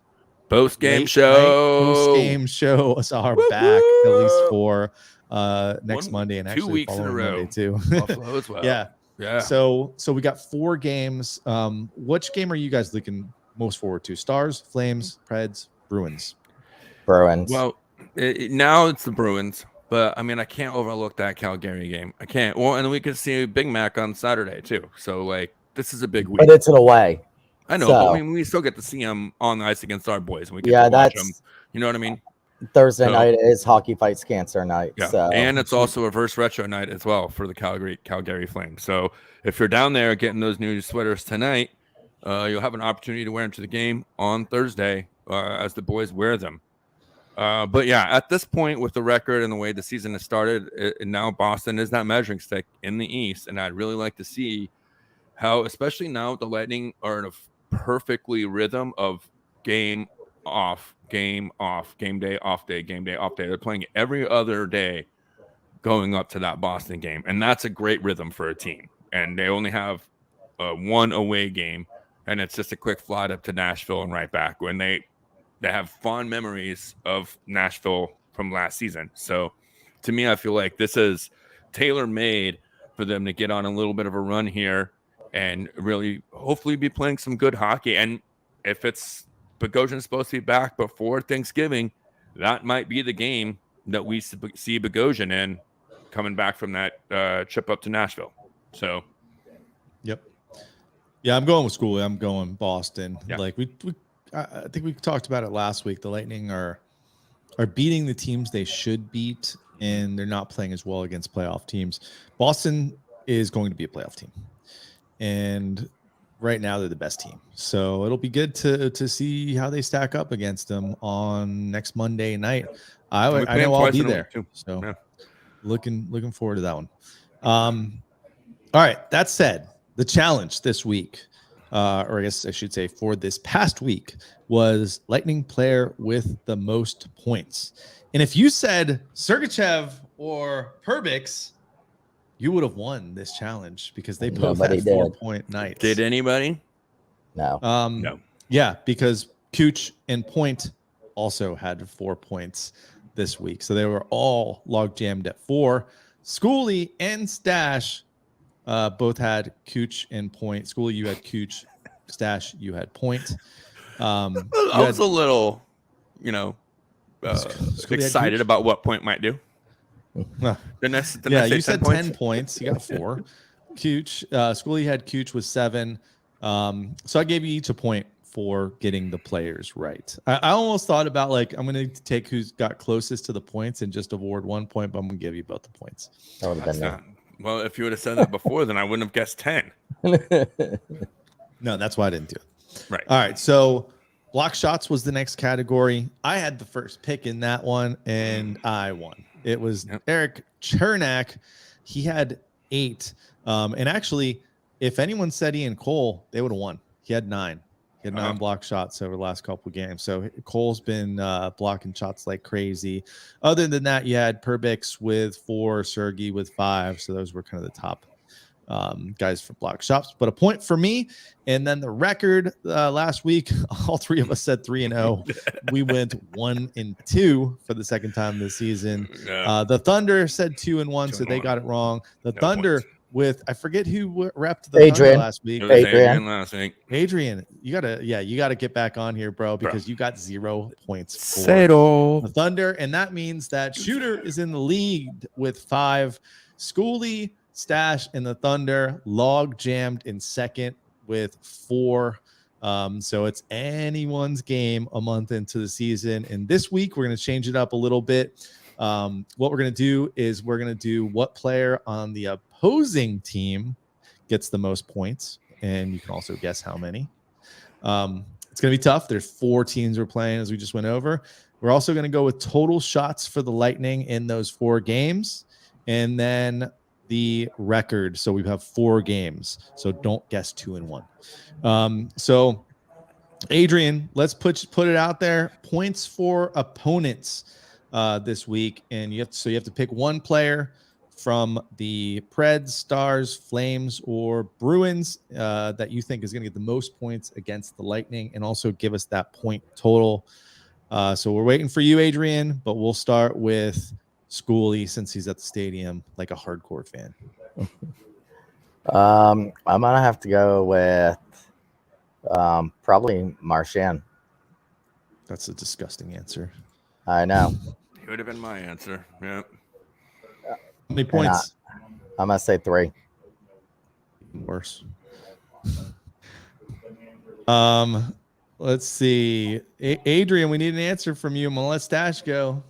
[SPEAKER 1] Post-game show.
[SPEAKER 2] Post-game shows are back at least for next Monday and
[SPEAKER 1] 2
[SPEAKER 2] actually
[SPEAKER 1] weeks in a row
[SPEAKER 2] Monday too.
[SPEAKER 1] Buffalo as well.
[SPEAKER 2] Yeah. So we got 4 games. Which game are you guys looking most forward to? Stars, Flames, Preds, Bruins?
[SPEAKER 4] Bruins.
[SPEAKER 1] Well, now it's the Bruins, but I mean, I can't overlook that Calgary game. I can't. Well, and we could see Big Mac on Saturday too. So like, this is a big week.
[SPEAKER 4] But it's an away.
[SPEAKER 1] I know.
[SPEAKER 4] So,
[SPEAKER 1] but I mean, we still get to see them on the ice against our boys, and we get to watch them. You know what I mean?
[SPEAKER 4] Thursday night is Hockey Fights Cancer night.
[SPEAKER 1] Yeah.
[SPEAKER 4] So.
[SPEAKER 1] And it's also reverse retro night as well for the Calgary Flames. So if you're down there getting those new sweaters tonight, you'll have an opportunity to wear them to the game on Thursday as the boys wear them. But yeah, at this point with the record and the way the season has started, now Boston is that measuring stick in the East. And I'd really like to see how, especially now the Lightning are in a perfectly rhythm of game off, game off, game day, off day, game day, off day. They're playing every other day going up to that Boston game. And that's a great rhythm for a team. And they only have one away game. And it's just a quick flight up to Nashville and right back when they have fond memories of Nashville from last season. So to me, I feel like this is tailor-made for them to get on a little bit of a run here and really hopefully be playing some good hockey. And if it's Bogosian's supposed to be back before Thanksgiving, that might be the game that we see Bogosian in coming back from that trip up to Nashville. So,
[SPEAKER 2] yep. Yeah, I'm going with Schooley. I'm going Boston.
[SPEAKER 1] Yeah.
[SPEAKER 2] Like I think we talked about it last week. The Lightning are beating the teams they should beat, and they're not playing as well against playoff teams. Boston is going to be a playoff team, and right now they're the best team. So it'll be good to see how they stack up against them on next Monday night. I know I'll be there. So yeah. Looking forward to that one. All right. That said, the challenge this week, or I guess I should say for this past week, was Lightning player with the most points. And if you said Sergachev or Perbix, you would have won this challenge because they both had 4-point nights.
[SPEAKER 1] Did anybody?
[SPEAKER 4] No.
[SPEAKER 1] No.
[SPEAKER 2] Yeah, because Cooch and Point also had 4 points this week. So they were all log jammed at 4. Schooley and Stash both had Cooch and Point. Schooley, you had Cooch. Stash, you had Point.
[SPEAKER 1] I was a little, excited about what Point might do.
[SPEAKER 2] You said 10 points. You got 4. Cooch, Schooley had Cooch with 7. So I gave you each a point for getting the players right. I almost thought about I'm going to take who's got closest to the points and just award 1 point, but I'm going to give you both the points.
[SPEAKER 4] That would have been
[SPEAKER 1] well, if you would have said that before, then I wouldn't have guessed 10.
[SPEAKER 2] No, that's why I didn't do it.
[SPEAKER 1] Right.
[SPEAKER 2] All right. So block shots was the next category. I had the first pick in that one, and I won. It was Eric Chernak. He had 8. And actually, if anyone said Ian Cole, they would have won. He had 9. He had 9 block shots over the last couple of games. So Cole's been blocking shots like crazy. Other than that, you had Perbix with 4, Sergey with 5. So those were kind of the top guys for Block Shops. But a point for me. And then the record last week, all three of us said 3-0. We went 1-2 for the second time this season.
[SPEAKER 1] Yeah.
[SPEAKER 2] The Thunder said 2-1, so they
[SPEAKER 1] 2-1.
[SPEAKER 2] got it wrong. The
[SPEAKER 1] No
[SPEAKER 2] Thunder
[SPEAKER 1] points.
[SPEAKER 2] with, I forget who repped the Thunder
[SPEAKER 4] Adrian.
[SPEAKER 2] last week.
[SPEAKER 1] It was
[SPEAKER 4] Adrian.
[SPEAKER 1] Adrian last week.
[SPEAKER 2] Adrian, you gotta get back on here, bro, because you got 0 points for
[SPEAKER 1] Settle.
[SPEAKER 2] the Thunder, and that means that Shooter is in the lead with 5. Schoolie, Stash, and the Thunder log jammed in second with 4. So it's anyone's game a month into the season. And this week we're going to change it up a little bit. What we're going to do is we're going to do what player on the opposing team gets the most points, and you can also guess how many. It's going to be tough. There's 4 teams we're playing, as we just went over. We're also going to go with total shots for the Lightning in those 4 games, and then the record. So we have 4 games. So don't guess 2 and 1. So Adrian, let's put it out there. Points for opponents this week, and you have to pick one player from the Preds, Stars, Flames, or Bruins that you think is going to get the most points against the Lightning, and also give us that point total. So we're waiting for you, Adrian, but we'll start with Schoolie since he's at the stadium like a hardcore fan.
[SPEAKER 4] I'm gonna have to go with probably Marchand.
[SPEAKER 2] That's a disgusting answer.
[SPEAKER 4] I know.
[SPEAKER 1] It would have been my answer. Yeah.
[SPEAKER 2] How many points?
[SPEAKER 4] I'm gonna say 3.
[SPEAKER 2] Worse. Let's see. Adrian, we need an answer from you. I'm gonna let Stash go.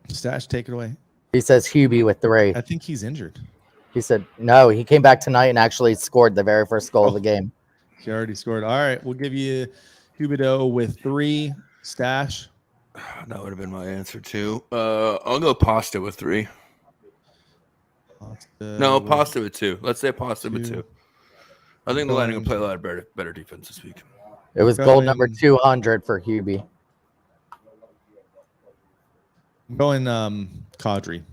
[SPEAKER 2] Stash, take it away.
[SPEAKER 4] He says Hubie with 3.
[SPEAKER 2] I think he's injured.
[SPEAKER 4] He said no. He came back tonight and actually scored the very first goal of the game.
[SPEAKER 2] He already scored. All right, we'll give you Hubideau with 3. Stash.
[SPEAKER 1] That would have been my answer too. I'll go Pasta with 3. No, Pasta with 2. Let's say Pasta with 2. I think the Lightning will play a lot of better defense this week.
[SPEAKER 4] It was goal number 200 for Hubie.
[SPEAKER 2] I'm going Kadri.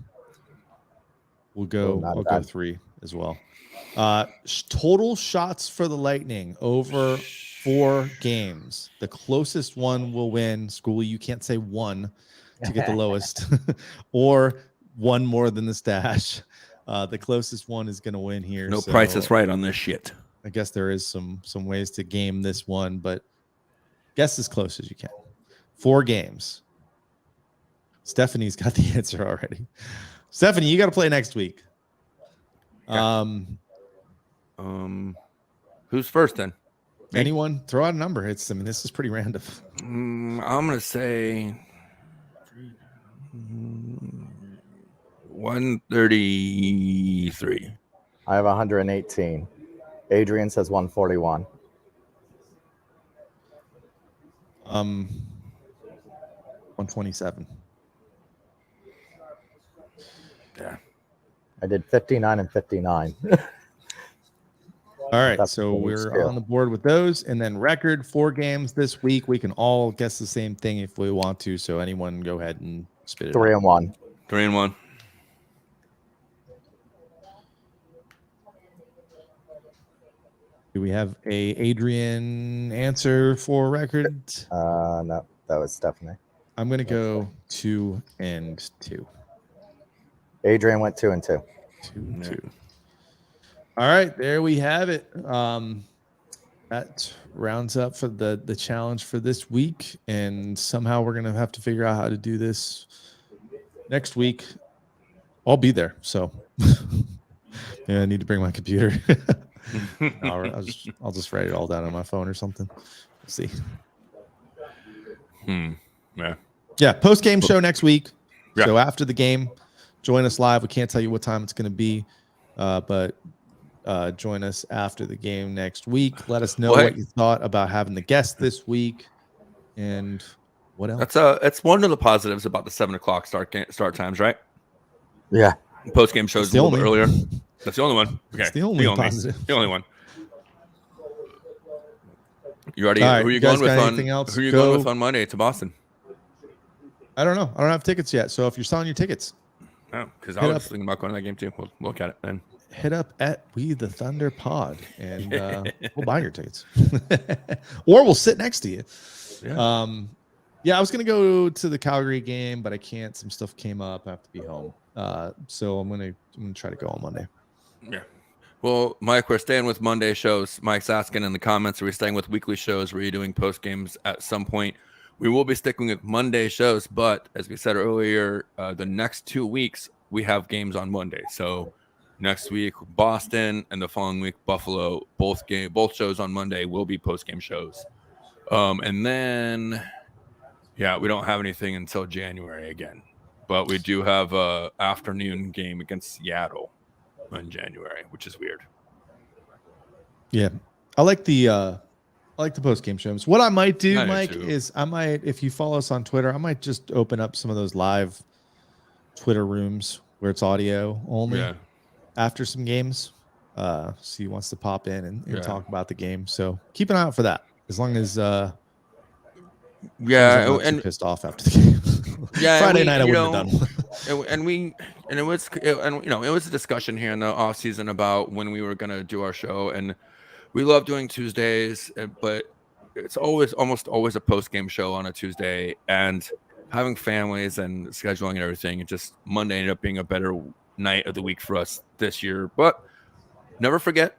[SPEAKER 2] I'll go 3 as well. Total shots for the Lightning over 4 games. The closest one will win. Schoolie, you can't say 1 to get the lowest, or 1 more than the Stash. The closest one is going to win here.
[SPEAKER 1] No Price is Right on this shit.
[SPEAKER 2] I guess there is some ways to game this one, but guess as close as you can. 4 games. Stephanie's got the answer already. Stephanie, you got to play next week.
[SPEAKER 1] Who's first then?
[SPEAKER 2] Anyone? Throw out a number. This is pretty random.
[SPEAKER 1] I'm gonna say 133.
[SPEAKER 4] I have 118. Adrian says 141.
[SPEAKER 2] 127.
[SPEAKER 1] Yeah.
[SPEAKER 4] I did 59 and 59.
[SPEAKER 2] All right,
[SPEAKER 4] That's
[SPEAKER 2] so
[SPEAKER 4] pretty
[SPEAKER 2] we're
[SPEAKER 4] scale.
[SPEAKER 2] on the board with those, and then record 4 games this week. We can all guess the same thing if we want to. So anyone, go ahead and spit it.
[SPEAKER 4] 3
[SPEAKER 2] out.
[SPEAKER 4] and 1.
[SPEAKER 1] 3 and 1.
[SPEAKER 2] Do we have a Adrian answer for record?
[SPEAKER 4] No, that was Stephanie.
[SPEAKER 2] I'm gonna go 2 and 2.
[SPEAKER 4] Adrian went 2 and 2.
[SPEAKER 2] 2 and 2. All right, there we have it. That rounds up for the challenge for this week, and somehow we're gonna have to figure out how to do this next week. I'll be there, so yeah, I need to bring my computer. I'll just write it all down on my phone or something. Let's see. Yeah, post-game show next week.
[SPEAKER 1] Yeah.
[SPEAKER 2] So after the game, join us live. We can't tell you what time it's going to be, but join us after the game next week. Let us know what you thought about having the guest this week, and what else.
[SPEAKER 1] That's one of the positives about the 7:00 start times, right?
[SPEAKER 4] Yeah.
[SPEAKER 1] Post game shows a little bit earlier. That's the only one. Okay,
[SPEAKER 2] It's the only positive.
[SPEAKER 1] The only one. You already?
[SPEAKER 2] All right,
[SPEAKER 1] who are you
[SPEAKER 2] you guys
[SPEAKER 1] going with
[SPEAKER 2] got
[SPEAKER 1] on?
[SPEAKER 2] anything else?
[SPEAKER 1] Who are you
[SPEAKER 2] Go.
[SPEAKER 1] going with on Monday to Boston?
[SPEAKER 2] I don't know. I don't have tickets yet. So if you're selling your tickets,
[SPEAKER 1] because I
[SPEAKER 2] Hit
[SPEAKER 1] was
[SPEAKER 2] up-
[SPEAKER 1] thinking about going to that game too. We'll look at it then.
[SPEAKER 2] Hit up at We the Thunder Pod, and we'll buy your tickets, or we'll sit next to you.
[SPEAKER 1] Yeah.
[SPEAKER 2] Yeah, I was gonna go to the Calgary game, but I can't. Some stuff came up. I have to be home. So I'm gonna try to go on Monday.
[SPEAKER 1] Yeah. Well, Mike, we're staying with Monday shows. Mike's asking in the comments, are we staying with weekly shows? Were you doing post games at some point? We will be sticking with Monday shows, but as we said earlier, the next 2 weeks we have games on Monday. So next week Boston and the following week Buffalo. Both shows on Monday will be post game shows. And then we don't have anything until January again, but we do have a afternoon game against Seattle in January, which is weird.
[SPEAKER 2] Yeah, I like the post game shows. What I might do,
[SPEAKER 1] I do
[SPEAKER 2] Mike,
[SPEAKER 1] too.
[SPEAKER 2] is if you follow us on Twitter, I might just open up some of those live Twitter rooms where it's audio only.
[SPEAKER 1] Yeah.
[SPEAKER 2] After some games, see who wants to pop in and
[SPEAKER 1] Yeah.
[SPEAKER 2] talk about the game. So keep an eye out for that. As long as I'm
[SPEAKER 1] Yeah,
[SPEAKER 2] not too
[SPEAKER 1] and
[SPEAKER 2] pissed off after the game.
[SPEAKER 1] yeah,
[SPEAKER 2] Friday night I wouldn't have done.
[SPEAKER 1] it was a discussion here in the off season about when we were gonna do our show, and we love doing Tuesdays, but it's almost always a post game show on a Tuesday, and having families and scheduling and everything, it just Monday ended up being a better night of the week for us this year. But never forget,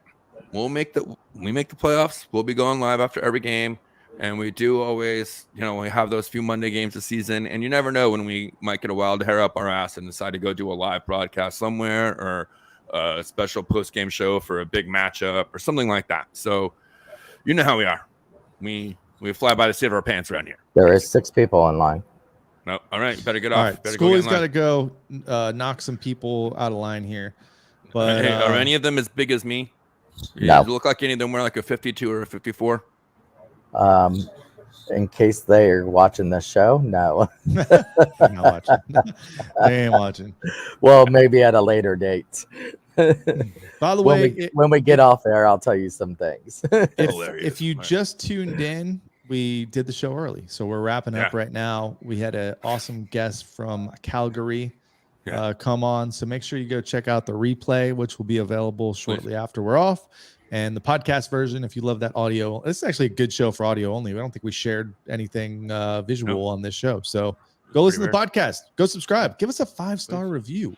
[SPEAKER 1] we make the playoffs. We'll be going live after every game. And we do always, we have those few Monday games a season, and you never know when we might get a wild hair up our ass and decide to go do a live broadcast somewhere or a special post-game show for a big matchup or something like that. So you know how we are. We fly by the seat of our pants around here.
[SPEAKER 4] There is 6 people online.
[SPEAKER 1] No, all right, better get
[SPEAKER 2] All
[SPEAKER 1] off.
[SPEAKER 2] right,
[SPEAKER 1] Better
[SPEAKER 2] Schoolie's
[SPEAKER 1] go
[SPEAKER 2] got to go knock some people out of line here. But
[SPEAKER 1] Hey, are any of them as big as me?
[SPEAKER 4] No.
[SPEAKER 1] Does it look like any of them were like a 52 or a 54?
[SPEAKER 4] In case they're watching this show, no.
[SPEAKER 2] they're not watching. They ain't watching.
[SPEAKER 4] Well, maybe at a later date.
[SPEAKER 2] By the way,
[SPEAKER 4] when we get off there, I'll tell you some things.
[SPEAKER 2] if you just tuned in, we did the show early, so we're wrapping up right now. We had an awesome guest from Calgary come on, so make sure you go check out the replay, which will be available shortly after we're off. And the podcast version, if you love that audio, this is actually a good show for audio only. I don't think we shared anything visual on this show. So go listen to the podcast. Go subscribe. Give us a 5-star review.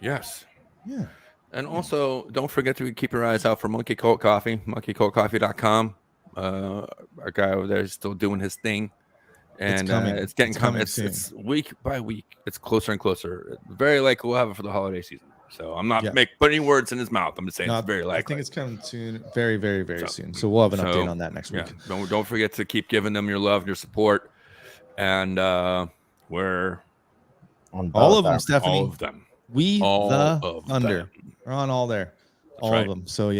[SPEAKER 1] Yes.
[SPEAKER 2] Yeah.
[SPEAKER 1] And also, don't forget to keep your eyes out for Monkey Cult Coffee, monkeycultcoffee.com. Our guy over there is still doing his thing. And it's getting coming. It's week by week. It's closer and closer. Very likely we'll have it for the holiday season. So I'm not putting any words in his mouth. I'm just saying it's very likely.
[SPEAKER 2] I think it's coming soon, very, very, very soon. So we'll have an update on that next week.
[SPEAKER 1] Don't forget to keep giving them your love and your support. And we're
[SPEAKER 4] on
[SPEAKER 2] all of them, Stephanie.
[SPEAKER 1] All of them.
[SPEAKER 2] We the Thunder. We're on all there. All of them. So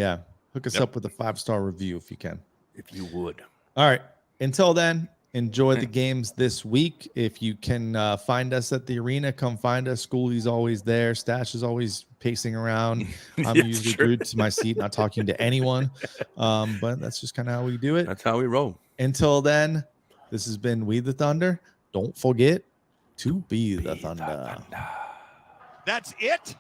[SPEAKER 2] hook us up with a 5-star review if you can.
[SPEAKER 1] If you would.
[SPEAKER 2] All right. Until then, enjoy the games this week. If you can find us at the arena, come find us. Schoolie's always there. Stash is always pacing around. I'm usually glued to my seat, not talking to anyone. But that's just kind of how we do it.
[SPEAKER 1] That's how we roll.
[SPEAKER 2] Until then, this has been We the Thunder. Don't forget to be the Thunder.
[SPEAKER 8] That's it?